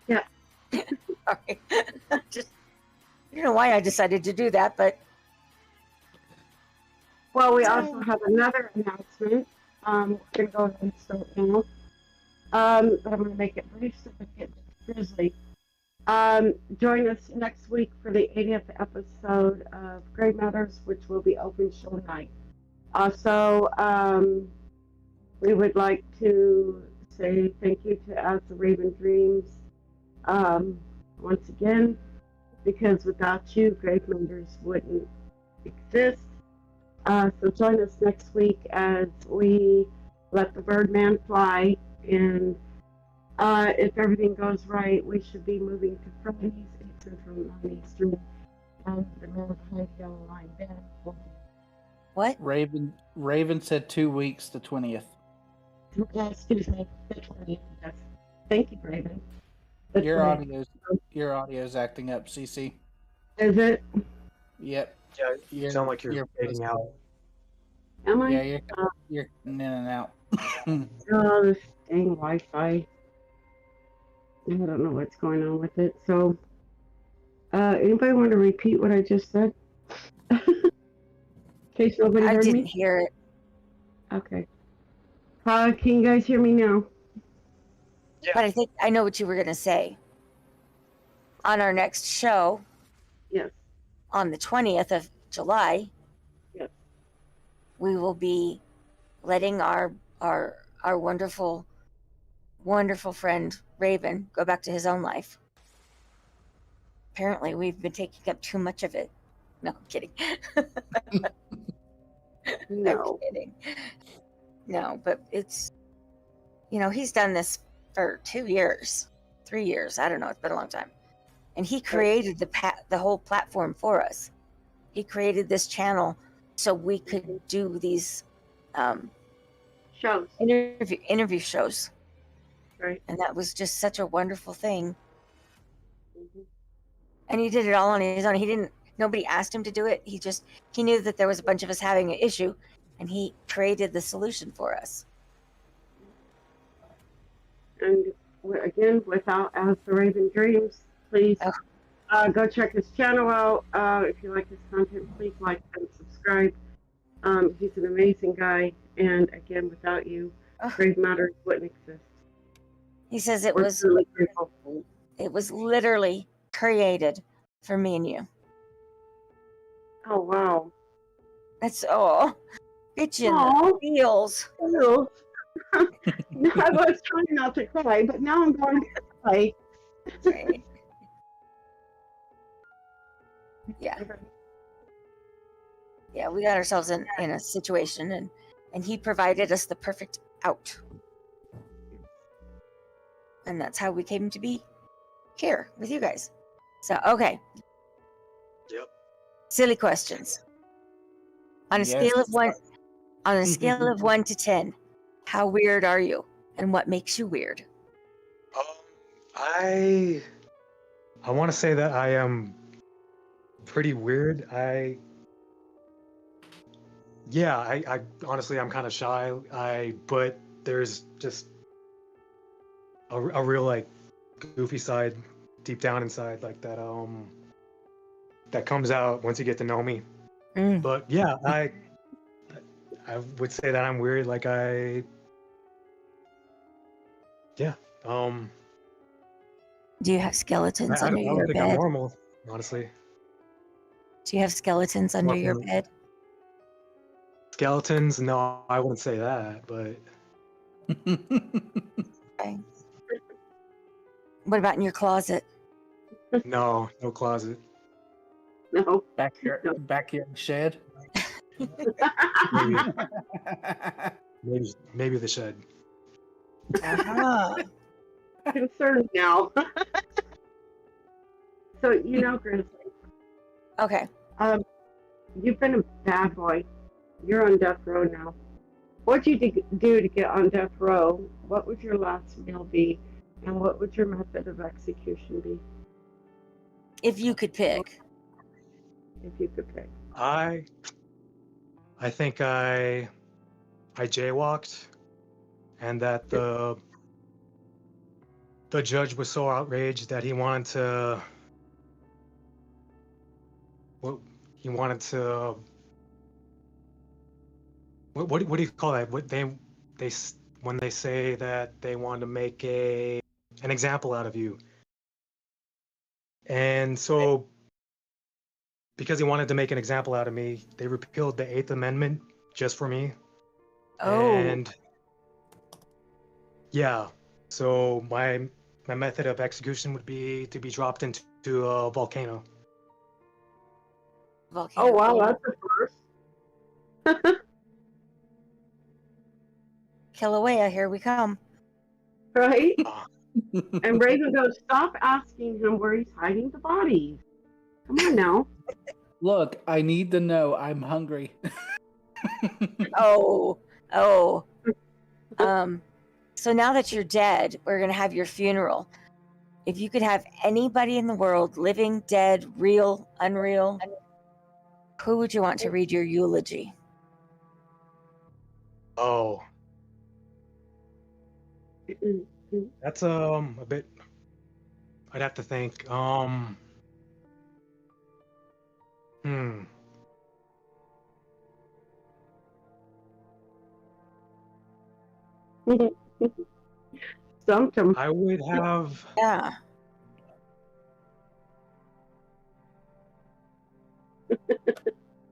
Yeah. Sorry. Just, I don't know why I decided to do that, but. Well, we also have another announcement. We're going to go ahead and start now. But I'm going to make it brief so we get to Grisly. Join us next week for the 80th episode of Grey Matters, which will be open show night. Also, we would like to say thank you to As the Raven Dreams once again, because without you, Grave Matters wouldn't exist. So join us next week as we let the Birdman fly, and if everything goes right, we should be moving to Fridays, 8 Central, 9 Eastern, and the North High Yellow Line Band. What? Raven said 2 weeks, the 20th. Excuse me, the 20th. Yes. Thank you, Raven. Your audio's acting up, CC. Is it? Yep. Yeah, you sound like you're fading out. Am I? Yeah, you're in and out. Oh, this dang Wi-Fi. I don't know what's going on with it. So, anybody want to repeat what I just said? In case nobody heard me? I didn't hear it. Okay. Can you guys hear me now? Yeah. But I think I know what you were going to say. On our next show, Yes. on the 20th of July, Yes. we will be letting our wonderful, wonderful friend Raven go back to his own life. Apparently, we've been taking up too much of it. No, I'm kidding. No. I'm kidding. No, but it's, he's done this for 2 years, 3 years. I don't know. It's been a long time. And he created the whole platform for us. He created this channel so we could do these Shows. interview shows. Right. And that was just such a wonderful thing. Mm-hmm. And he did it all on his own. Nobody asked him to do it. He knew that there was a bunch of us having an issue, and he created the solution for us. And again, without As the Raven Dreams, please go check his channel out. If you like his content, please like and subscribe. He's an amazing guy, and again, without you, Grave Matters wouldn't exist. He says it We're was really grateful. it was literally created for me and you. Oh wow! That's get you in Aw. the feels. Hello. I was trying not to cry, but now I'm going to cry. Right. Yeah, we got ourselves in a situation, and he provided us the perfect out. And that's how we came to be here with you guys. So, okay. Yep. Silly questions. On a scale of 1 to 10, how weird are you? And what makes you weird? I want to say that I am pretty weird. I honestly, I'm kind of shy. But there's just a real like goofy side deep down inside, like that that comes out once you get to know me. But yeah, I would say that I'm weird. Like Do you have skeletons I under don't your think I'm bed? normal, honestly. Do you have skeletons under your bed? Skeletons? No, I wouldn't say that, but Okay. What about in your closet? no closet. No. backyard shed. Maybe, maybe the shed. Uh-huh. Concerned now. So, Grizzly, Okay. you've been a bad boy. You're on death row now. What'd you do to get on death row? What would your last meal be? And what would your method of execution be, If you could pick. if you could pick? I think I jaywalked, and that the judge was so outraged that he wanted to. What he wanted to. What do you call that? What they when they say that they want to make an example out of you. And so, because he wanted to make an example out of me, they repealed the Eighth Amendment just for me. Oh. And yeah, so my method of execution would be to be dropped into a volcano. Volcano. Oh, wow, that's a first. Kilauea, here we come. Right? Ah, And Raven goes, stop asking him where he's hiding the bodies. Come on now. Look, I need to know. I'm hungry. Oh. So now that you're dead, we're gonna have your funeral. If you could have anybody in the world, living, dead, real, unreal, who would you want to read your eulogy? oh, that's a bit. I'd have to think. Stumped him. I would have. Yeah.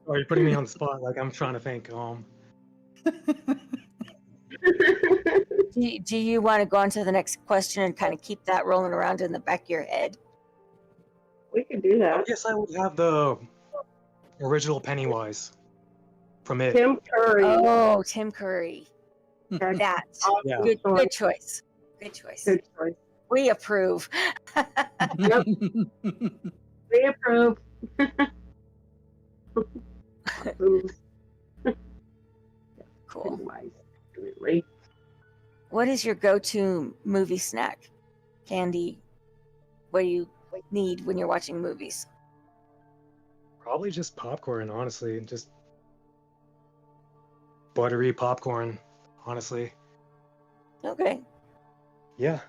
Oh, you're putting me on the spot. Like I'm trying to think. Do you want to go on to the next question and kind of keep that rolling around in the back of your head? We could do I that. guess I would have the original Pennywise from it. Tim Curry. Oh, Tim Curry. Okay. That's Yeah. good choice. Good choice. Good choice. We approve. We approve. Approve. Cool. Pennywise, definitely. What is your go-to movie snack? Candy? What do you need when you're watching movies? Probably just popcorn, honestly. Just buttery popcorn, honestly. Okay. Yeah.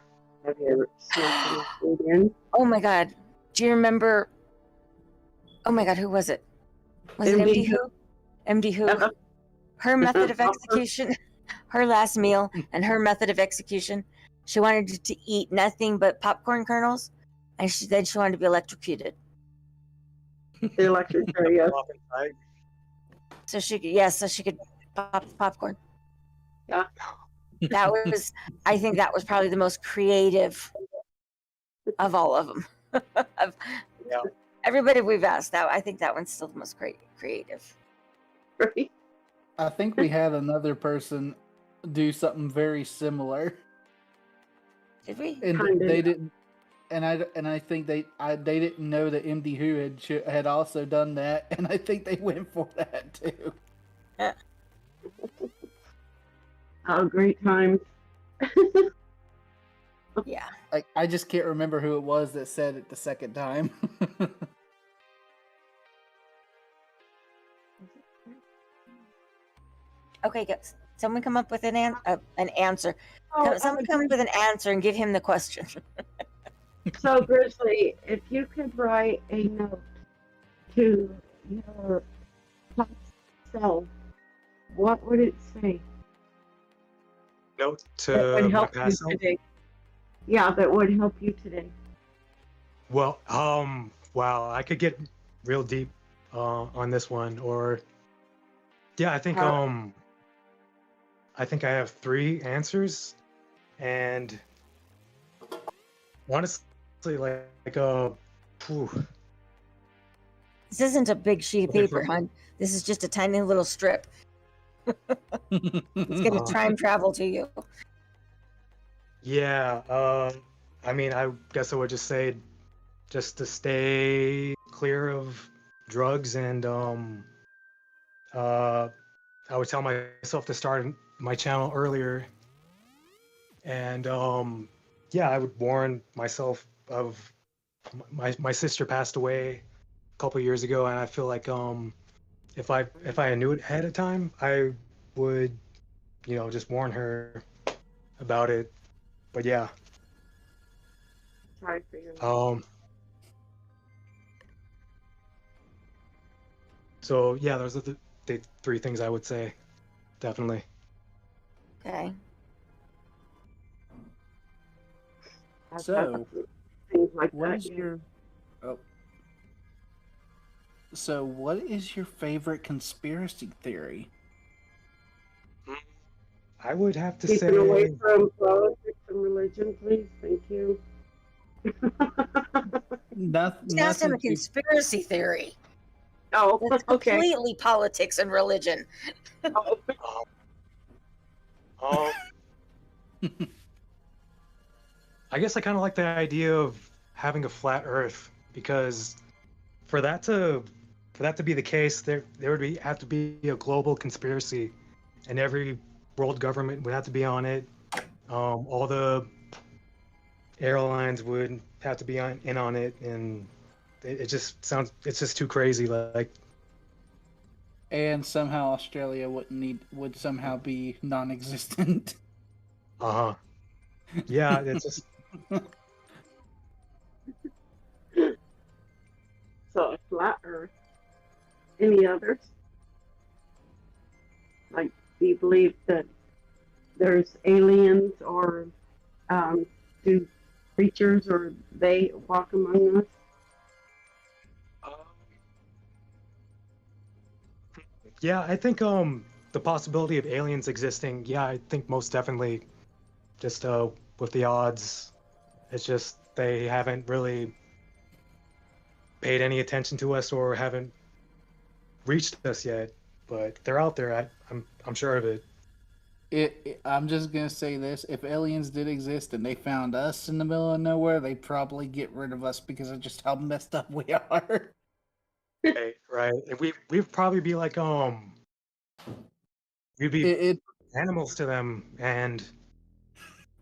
Have you ever snuck any food in? Oh my God. Do you remember? Oh my God, who was it? Was it MD Who? MD Who? Uh-huh. Her method of execution, her last meal, and her method of execution. She wanted to eat nothing but popcorn kernels, and then she wanted to be electrocuted. The electric chair, yes. Pop inside. So she could pop the popcorn. Yeah. That was, I think that was probably the most creative of all of them. Yeah. Everybody we've asked, I think that one's still the most creative. Right? I think we had another person do something very similar, Did we? and Kinda. they didn't. And I think they didn't know that MD Who had also done that, and I think they went for that too. Oh, great times. Yeah. I just can't remember who it was that said it the second time. Okay, guys. Someone come up with an answer. Oh, Someone come up with an answer and give him the question. So, Grisly, if you could write a note to your past self, what would it say? Note That to would my help you past self. today. Yeah, that would help you today. Well, wow, I could get real deep on this one, or Yeah, I think How- I have 3 answers, and honestly, phew, This isn't a big sheet of okay, paper, hon. This is just a tiny little strip. It's gonna time travel to you. yeah, I mean, I guess I would just say just to stay clear of drugs, and uh, I would tell myself to start my channel earlier, and yeah, I would warn myself of my sister passed away a couple years ago, and I feel like if I knew it ahead of time, I would just warn her about it. But yeah, Sorry for your um, so yeah, those are the 3 things I would say, definitely. Okay. So, things like what that. is Yeah. your oh? So, what is your favorite conspiracy theory? I would have to Keeping away say, from politics and religion, please. Thank you. Just asked him Nothing a too. conspiracy theory. Oh, That's okay. completely politics and religion. Oh, um, I guess I kind of like the idea of having a flat Earth, because for that to be the case, there would have to be a global conspiracy, and every world government would have to be on it. All the airlines would have to be in on it, and it just sounds it's just too crazy. Like, And somehow Australia would somehow be non-existent. uh-huh. Yeah, it's just so a flat Earth. Any others? Like, do you believe that there's aliens, or do creatures, or they walk among us? yeah, I think the possibility of aliens existing, yeah, I think most definitely, just with the odds, it's just they haven't really paid any attention to us or haven't reached us yet, but they're out there. I'm sure of it. I'm just gonna say this: if aliens did exist and they found us in the middle of nowhere, they'd probably get rid of us because of just how messed up we are. Right, right. And we'd probably be like we'd be It animals to them, and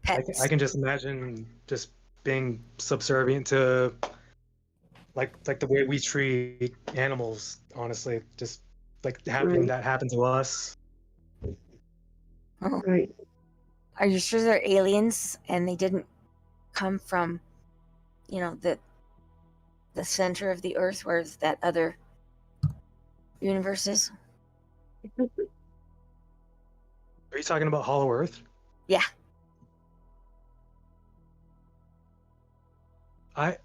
Pets. I can just imagine just being subservient to like the way we treat animals. Honestly, just like having Right. that happen to us. Oh. Right. Are you sure they're aliens and they didn't come from, the center of the earth where that other universe is? Are you talking about Hollow Earth? Yeah. I've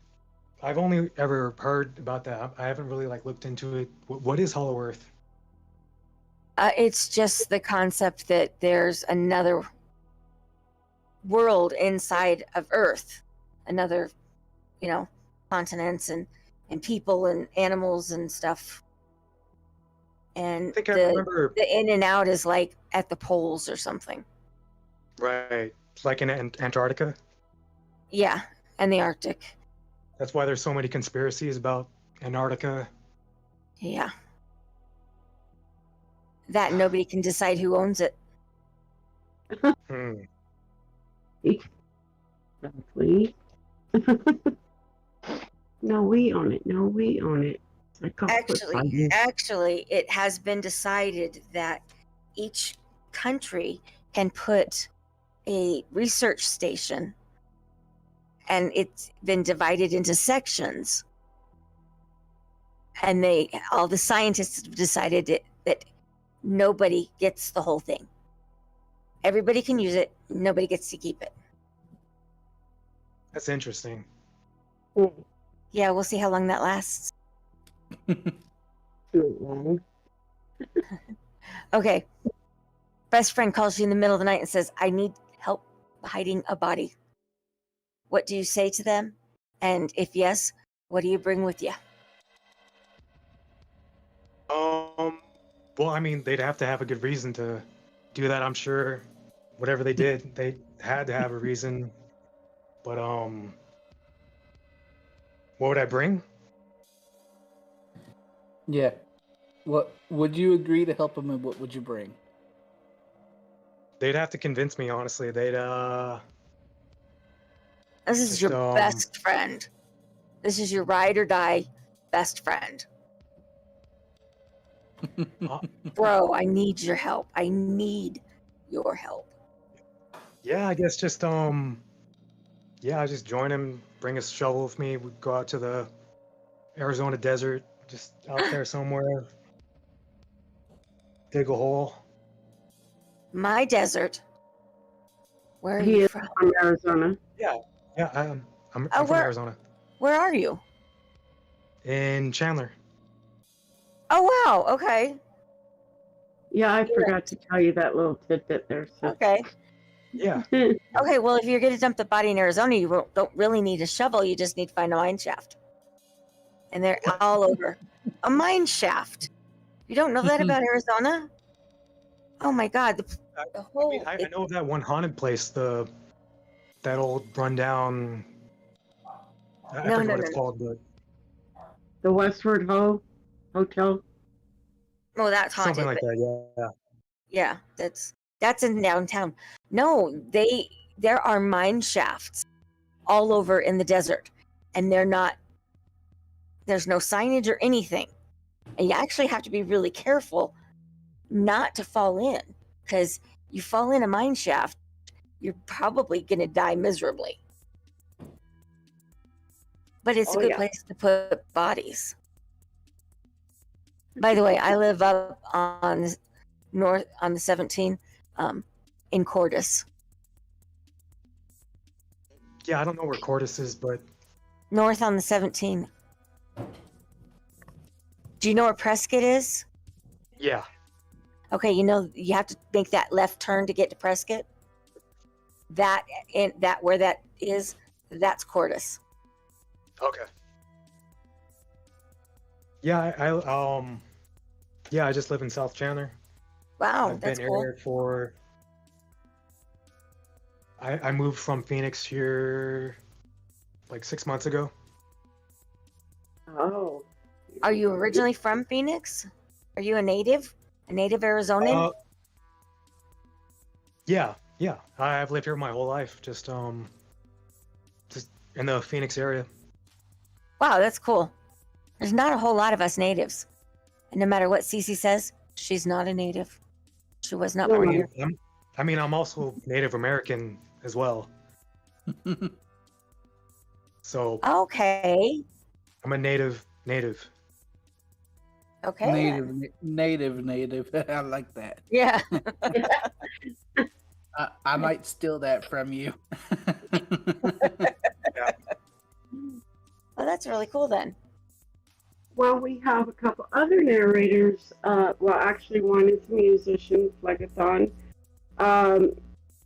only ever heard about that. I haven't really looked into it. What is Hollow Earth? It's just the concept that there's another world inside of Earth, another, continents and people and animals and stuff. And I think I remember. the in and out is like at the poles or something. Right, like in Antarctica. Yeah, and the Arctic. That's why there's so many conspiracies about Antarctica. Yeah. That nobody can decide who owns it. Hmm. Exactly. No, we own it. No, we own it. It's like Actually, it has been decided that each country can put a research station, and it's been divided into sections. And all the scientists have decided that nobody gets the whole thing. Everybody can use it. Nobody gets to keep it. That's interesting. Yeah, we'll see how long that lasts. Too long. Okay. Best friend calls you in the middle of the night and says, I need help hiding a body. What do you say to them? And if yes, what do you bring with you? Well, I mean, they'd have to have a good reason to do that, I'm sure. Whatever they did, they had to have a reason. But what would I bring? Yeah. What would you agree to help them, and what would you bring? They'd have to convince me, honestly. They'd This is just your best friend. This is your ride or die best friend. Bro, I need your help. I need your help. Yeah, I guess just I just join him, bring a shovel with me, we'd go out to the Arizona desert, just out there somewhere. Dig a hole. My desert. Where are He you is from? from Arizona. Yeah, I'm Oh, from Arizona. Where are you? In Chandler. Oh, wow. Okay. Yeah, I forgot to tell you that little tidbit there. So. Okay. Yeah. Okay, well, if you're going to dump the body in Arizona, you don't really need a shovel. You just need to find a mine shaft. And they're all over. A mine shaft. You don't know that about Arizona? Oh, my God. The whole... I know of that one haunted place, that old rundown... I forget what it's called, but... The Westward Hotel? Oh, that's haunted. Something like that, yeah. Yeah, that's in downtown. No, there are mine shafts all over in the desert, and there's no signage or anything. And you actually have to be really careful not to fall in, because you fall in a mine shaft, you're probably going to die miserably. But it's a good place to put bodies. By the way, I live up on the 17 in Cordis. Yeah, I don't know where Cordis is, but... North on the 17. Do you know where Prescott is? Yeah. Okay, you have to make that left turn to get to Prescott. Where that is, that's Cordis. Okay. Yeah, I just live in South Chandler. Wow, I've that's been cool. here for... I moved from Phoenix here like 6 months ago. Oh. Are you originally from Phoenix? Are you a native? A native Arizonan? Yeah. I've lived here my whole life, just in the Phoenix area. Wow, that's cool. There's not a whole lot of us natives. And no matter what Cece says, she's not a native. She was not born here. I'm also Native American as well. So Okay. I'm a native. Okay. Native. I like that. Yeah. I might steal that from you. Yeah. Well, that's really cool then. Well, we have a couple other narrators. Actually, one is a musician, Phlegathon.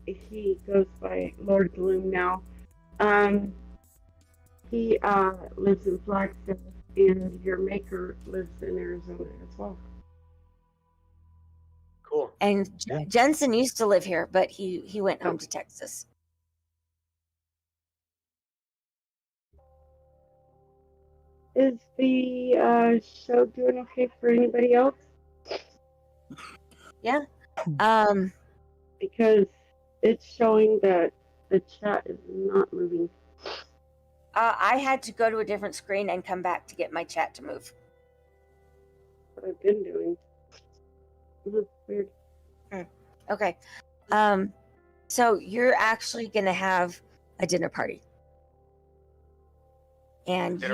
He goes by Lord Gloom now. He lives in Flagstaff, and your maker lives in Arizona as well. Cool. And Jensen used to live here, but he went home to Texas. Is the show doing okay for anybody else? Yeah. Because it's showing that the chat is not moving. I had to go to a different screen and come back to get my chat to move. What I've been doing. Weird. Okay. So you're actually going to have a dinner party. And a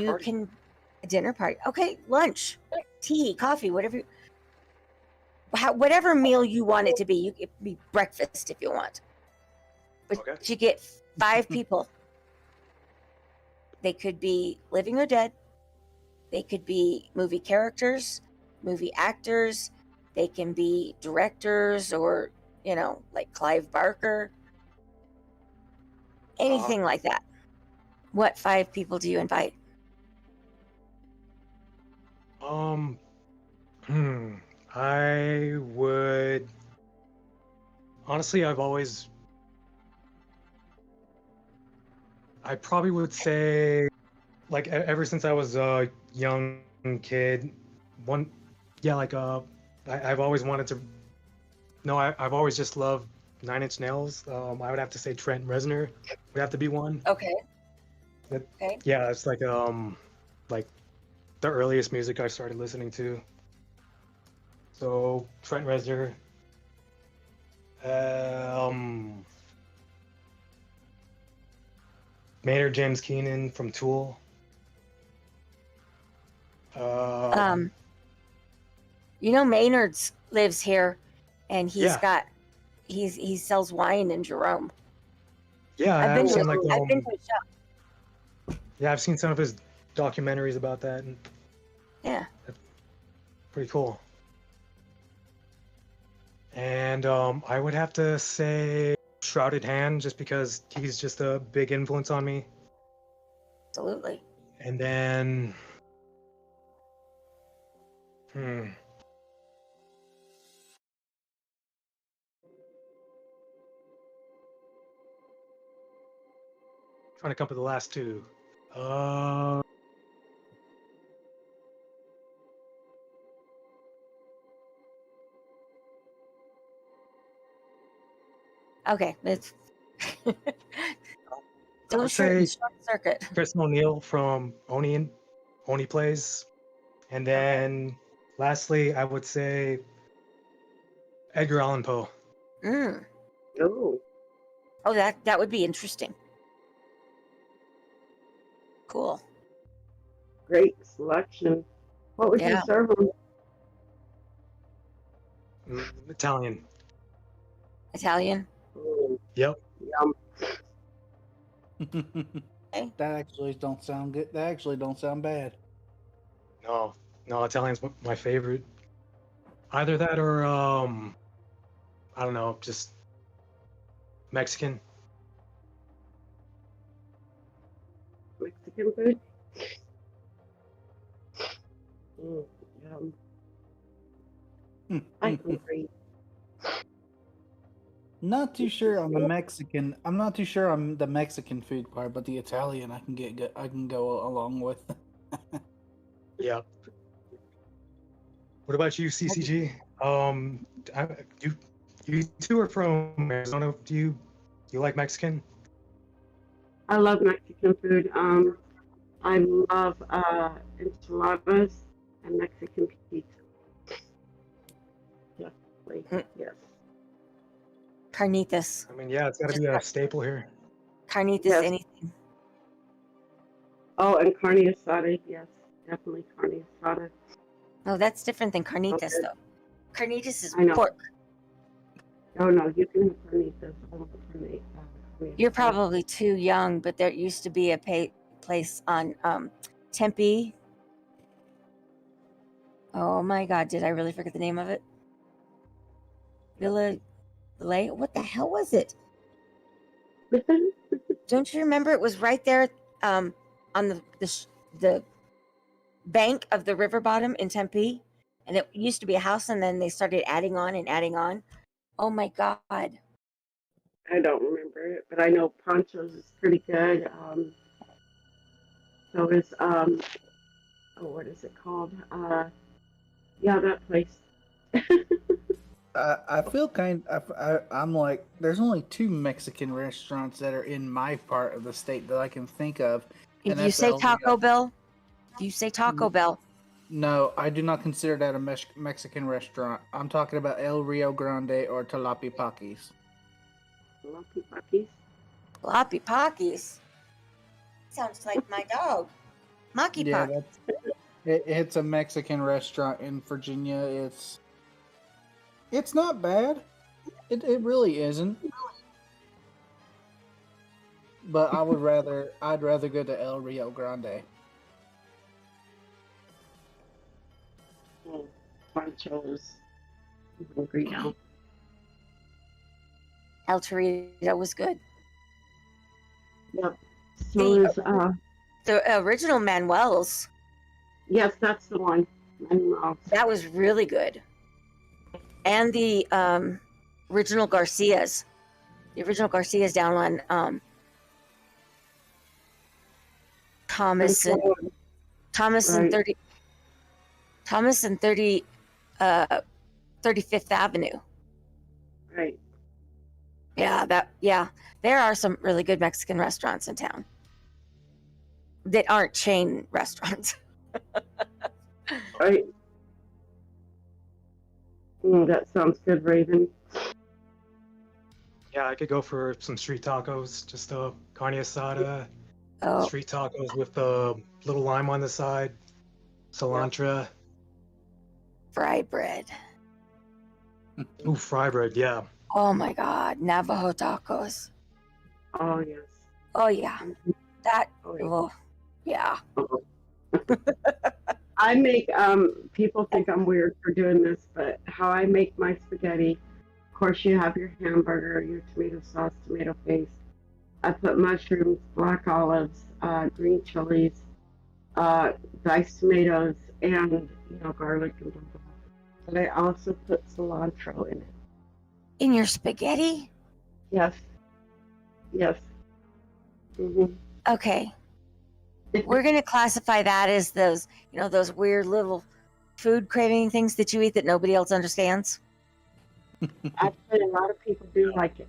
dinner party. Okay, lunch, tea, coffee, whatever meal you want it to be. You could be breakfast if you want. But you get 5 people. They could be living or dead. They could be movie characters, movie actors. They can be directors or, like Clive Barker. Anything like that. What 5 people do you invite? I would honestly, I probably would say, like, ever since I was a young kid, I've always wanted to. No, I've always just loved Nine Inch Nails. I would have to say Trent Reznor would have to be one. Okay. That- Okay. Yeah, it's like the earliest music I started listening to. So Trent Reznor. Maynard James Keenan from Tool. Maynard's lives here, and Yeah. he sells wine in Jerome. Yeah, I've been to seen his shop. yeah, I've seen some of his documentaries about that, and Yeah. that's pretty cool. And I would have to say Shrouded Hand, just because he's just a big influence on me. Absolutely. And then, trying to come up with the last 2. Okay, it's I don't would short say circuit. Kristen O'Neill from Oni Plays. And then lastly, I would say Edgar Allan Poe. Oh, Oh, that would be interesting. Cool. great selection. What would you Yeah. serve them? Italian. Italian. Yep. Yum. Okay. That actually don't sound good. That actually don't sound bad. No, Italian's my favorite. Either that or I don't know, just Mexican. Mexican food? Yum. I agree. Not too sure on the Mexican. I'm not too sure on the Mexican food part, but the Italian I can get good. I can go along with. Yeah. What about you, CCG? You two are from Arizona. Do you like Mexican? I love Mexican food. I love enchiladas and Mexican pizza. Definitely, yes. Carnitas. I mean, yeah, it's got to be a staple here. Carnitas, Yes. anything. Oh, and carne asada, yes, definitely carne asada. Oh, that's different than carnitas, Okay. though. Carnitas is I know. pork. Oh no, you can have carnitas. I want carne You're asada. probably too young, but there used to be a place on Tempe. Oh my God, did I really forget the name of it? Villa. What the hell was it? Don't you remember? It was right there on the bank of the river bottom in Tempe, and it used to be a house, and then they started adding on and adding on. Oh my God! I don't remember it, but I know Pancho's is pretty good. So is what is it called? Yeah, that place. I feel I'm like, there's only 2 Mexican restaurants that are in my part of the state that I can think of. If and you that's say El Taco Rio. Bell, if you say Taco Bell, No, I do not consider that a Mexican restaurant. I'm talking about El Rio Grande or Tlapipaquis. Tlapipaquis. Lappy Pockies. Sounds like my dog, Maki Yeah, Pock. it's a Mexican restaurant in Virginia. It's not bad. It really isn't. But I'd rather go to El Rio Grande. Pancho's. I'm hungry now. El Torito was good. Yep. So is The original Manuel's, yes, that's the one. that was really good. And the original Garcia's. The original Garcia's down on Thomas and Right. Thomas and 35th Avenue. Right. Yeah, there are some really good Mexican restaurants in town that aren't chain restaurants. Right. That sounds good, Raven. Yeah, I could go for some street tacos, just a carne asada, Oh, street tacos with a little lime on the side, cilantro. fried bread. Ooh, fry bread, yeah. Oh my God, Navajo tacos. Oh yes. Oh yeah, that. Oh, Yeah. Oh. I make people think I'm weird for doing this, but how I make my spaghetti, of course you have your hamburger, your tomato sauce, tomato paste. I put mushrooms, black olives, green chilies, diced tomatoes, and garlic and blah, blah. But I also put cilantro in it. In your spaghetti? Yes. Yes. Hmm. Okay. We're gonna classify that as those weird little food craving things that you eat that nobody else understands. Actually, a lot of people do like it.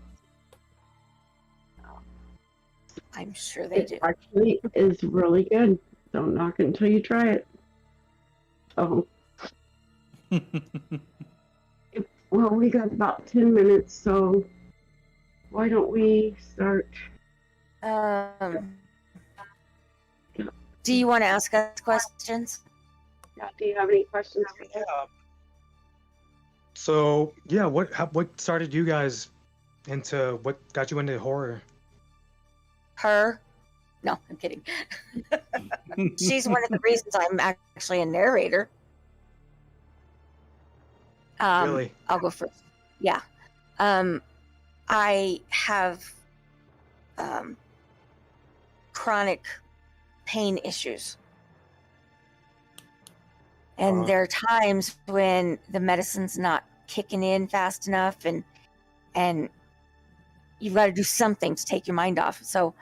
I'm sure they do. It actually is really good. Don't knock it until you try it. So, well, we got about 10 minutes, so why don't we start? Do you want to ask us questions? Yeah, do you have any questions for us? Yeah. So yeah, what started you guys into? What got you into horror? Her? No, I'm kidding. She's one of the reasons I'm actually a narrator. Really? I'll go first. Yeah. I have chronic pain issues. And there are times when the medicine's not kicking in fast enough and you've got to do something to take your mind off. So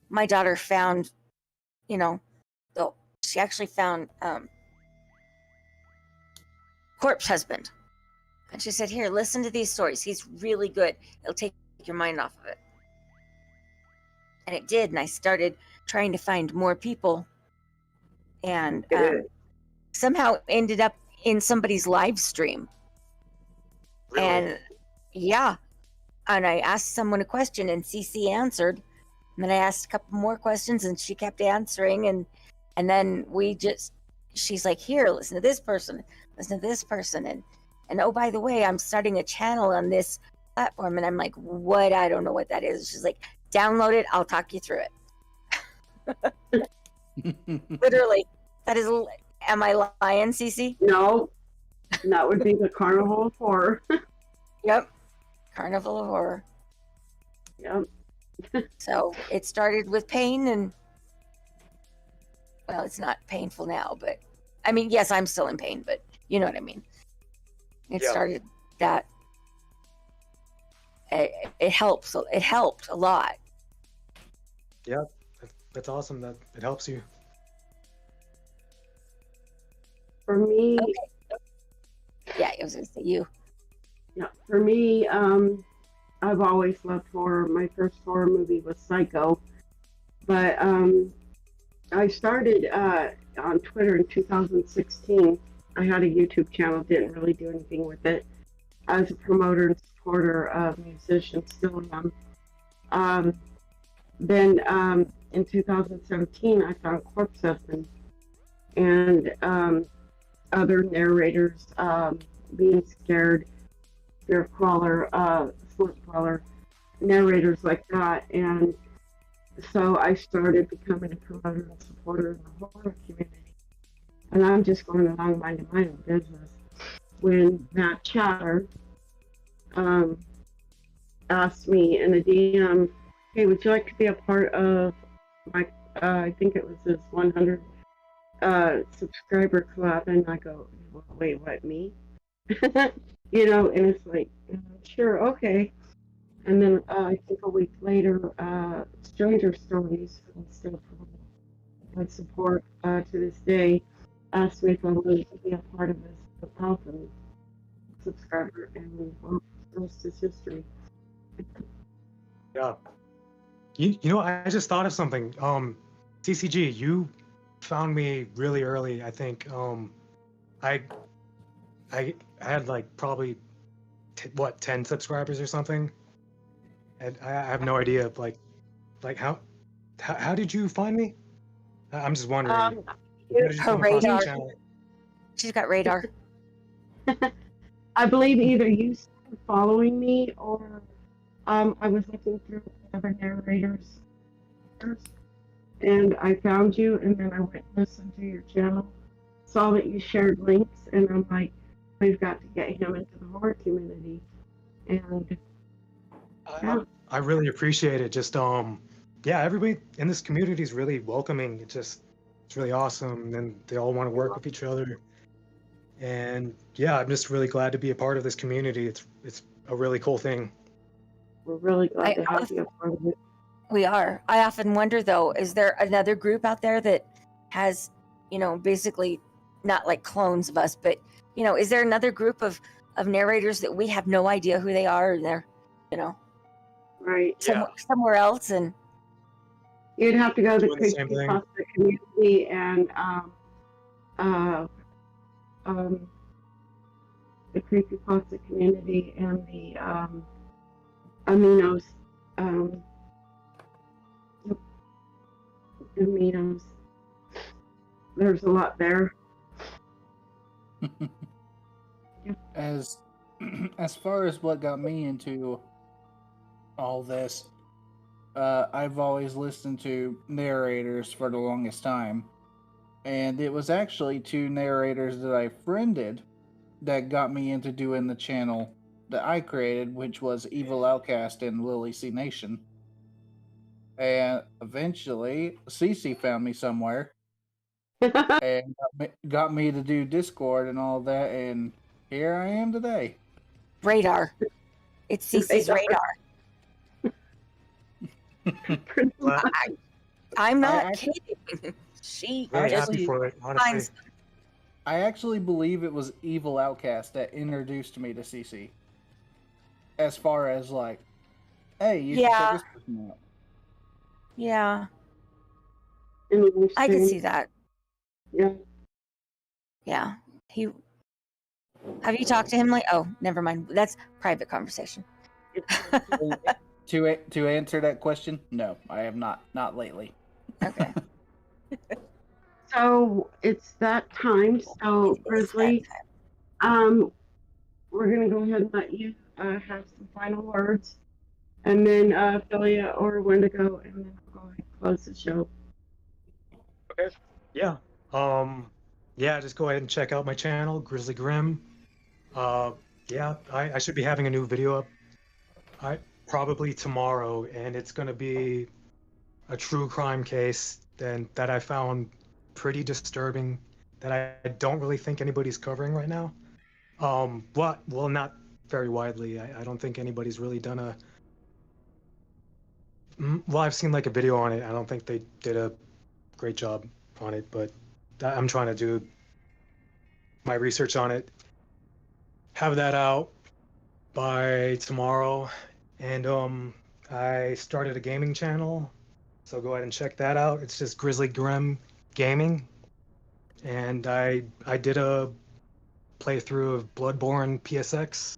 my daughter found, she actually found Corpse Husband. And she said, here, listen to these stories. He's really good. It'll take your mind off of it. And it did. And I started trying to find more people and somehow ended up in somebody's live stream. Really? And yeah. And I asked someone a question and Cece answered. And then I asked a couple more questions and she kept answering. And then she's like, here, listen to this person. Listen to this person. And oh, by the way, I'm starting a channel on this platform. And I'm like, what? I don't know what that is. She's like, download it. I'll talk you through it. Literally. That is, am I lying, Cece? No, that would be the Carnival of Horror. Yep. Carnival of Horror. Yep. So it started with pain and, well, it's not painful now, but I mean, yes, I'm still in pain, but you know what I mean. It started that. It helps. It helped a lot. Yeah, that's awesome that it helps you. For me, yeah, I was going to say you. Yeah, for me, I've always loved horror. My first horror movie was Psycho, but I started on Twitter in 2016. I had a YouTube channel, didn't really do anything with it. I was a promoter and supporter of musicians, still am. Then in 2017, I found Corpse Husband and other narrators being scared, fear crawler, slip crawler, narrators like that. And so I started becoming a promoter and supporter in the horror community. And I'm just going along minding my own business. when Matt Chatter asked me in a DM, "Hey, would you like to be a part of my?" I think it was his 100 subscriber collab, and I go, "Wait, what? Me?" You know, and it's like, sure, okay. And then I think a week later, Stranger Stories, who I still provide support to this day, asked me if I wanted to be a part of the coffin subscriber, and well, the rest is history. Yeah. You know, I just thought of something. CCG, you found me really early. I think I I had like probably 10 subscribers or something, and I have no idea like how did you find me? I'm just wondering. Um, How did you Her come across my radar. channel? She's got radar. I believe either you started following me or I was looking through other narrators first, and I found you, and then I went and listened to your channel, saw that you shared links, and I'm like, we've got to get him into the horror community. And yeah, I really appreciate it. Just yeah, everybody in this community is really welcoming. It's really awesome, and they all want to work with each other. And yeah, I'm just really glad to be a part of this community. It's a really cool thing. we're really glad to have you a part of it. We are. I often wonder, though, is there another group out there that has, you know, basically not like clones of us, but, you know, is there another group of narrators that we have no idea who they are, and they're, you know, Right. Yeah. somewhere else? And You'd have to go to the Doing the same thing. creepypasta community and the creepypasta community and the aminos. Aminos. There's a lot there. As far as what got me into all this, I've always listened to narrators for the longest time, and it was actually two narrators that I friended that got me into doing the channel that I created, which was Evil Outcast and Lily C Nation. And eventually, Cece found me somewhere and got me to do Discord and all that, and here I am today. radar. It's Cece's radar. I'm not kidding. She Really just happy for it, honestly. finds. I actually believe it was Evil Outcast that introduced me to CC. As far as like, hey, you should check this person out. Yeah, I can see that. Yeah. Yeah. Have you talked to him? Like, oh, never mind. That's private conversation. To answer that question, no, I have not. Not lately. Okay. So it's that time. So Grisly, we're gonna go ahead and let you have some final words, and then Filia or Wendigo, and then we'll go ahead and close the show. Okay. Yeah. Yeah, just go ahead and check out my channel, Grisly Grim. Yeah, I should be having a new video up probably tomorrow, and it's gonna be a true crime case that I found pretty disturbing that I don't really think anybody's covering right now. Well, not very widely. I don't think anybody's really done a. Well, I've seen like a video on it. I don't think they did a great job on it, but I'm trying to do my research on it. Have that out by tomorrow, and I started a gaming channel, so go ahead and check that out. It's just Grisly Grim Gaming, and I did a playthrough of Bloodborne PSX,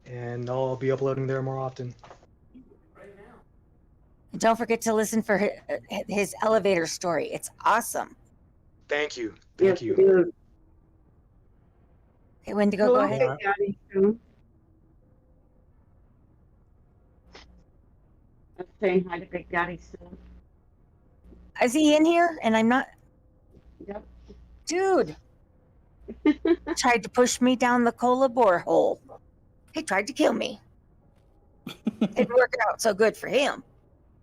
and I'll be uploading there more often. And don't forget to listen for his elevator story. It's awesome. Thank you. Yes, Thank you. do. Hey, Wendigo, go ahead. Okay, Daddy, soon. I'm saying hi to Big Daddy soon. Is he in here? And I'm not. Yep. Dude, Tried to push me down the cola borehole. He tried to kill me. It worked out so good for him.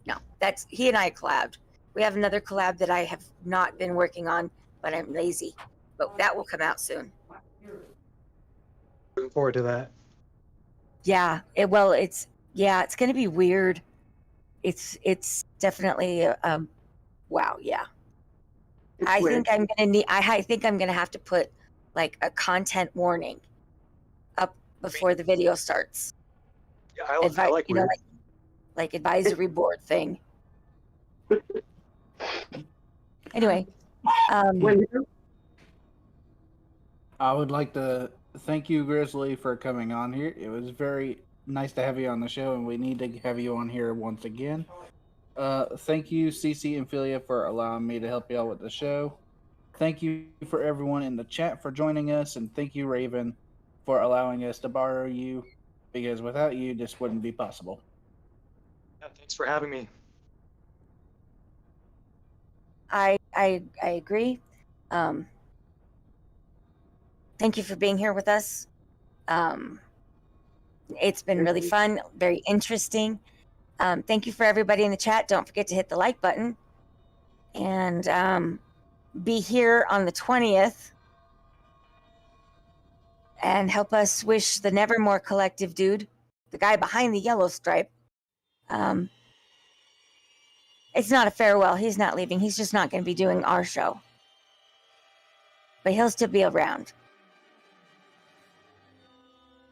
No, that's he and I collabed. We have another collab that I have not been working on, but I'm lazy. But that will come out soon. Looking forward to that. Yeah, it's going to be weird. It's definitely wow, yeah. I think I'm gonna have to put like a content warning up before the video starts. Yeah, I like weird. Like advisory board thing. Anyway, Wendigo? I would like to thank you, Grisly, for coming on here. It was very nice to have you on the show, and we need to have you on here once again. Thank you, Cece and Filia, for allowing me to help you out with the show. Thank you for everyone in the chat for joining us, and thank you, Raven, for allowing us to borrow you, because without you, this wouldn't be possible. Yeah, thanks for having me. I agree. Thank you for being here with us. It's been really fun, very interesting. Thank you for everybody in the chat. Don't forget to hit the like button. And be here on the 20th and help us wish the Nevermore Collective dude, the guy behind the yellow stripe. It's not a farewell. He's not leaving. He's just not going to be doing our show. But he'll still be around.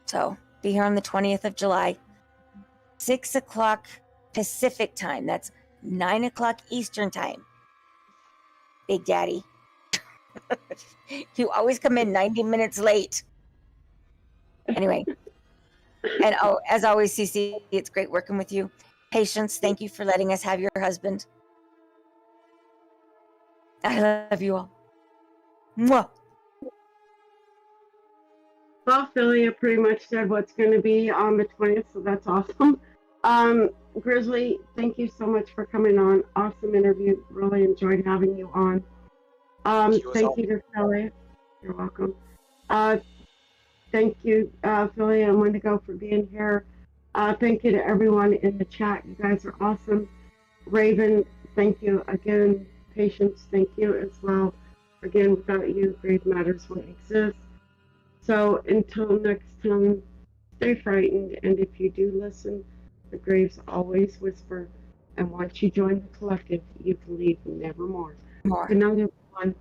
So be here on the 20th of July, 6 o'clock Pacific time. That's 9 o'clock Eastern time. Big Daddy. You always come in 90 minutes late. Anyway. And as always, Cece, it's great working with you. Patience, thank you for letting us have your husband. I love you all. Mwah. Well, Filia pretty much said what's going to be on the 20th, so that's awesome. Grisly, thank you so much for coming on. Awesome interview. Really enjoyed having you on. Thank you to Filia. You're welcome. Thank you, Filia and Wendigo, for being here. Thank you to everyone in the chat. You guys are awesome. Raven, thank you again. Patience, thank you as well. Again, without you, Grave Matters wouldn't exist. So until next time, stay frightened. And if you do listen, the graves always whisper. And once you join the collective, you can leave nevermore. Good night, everyone.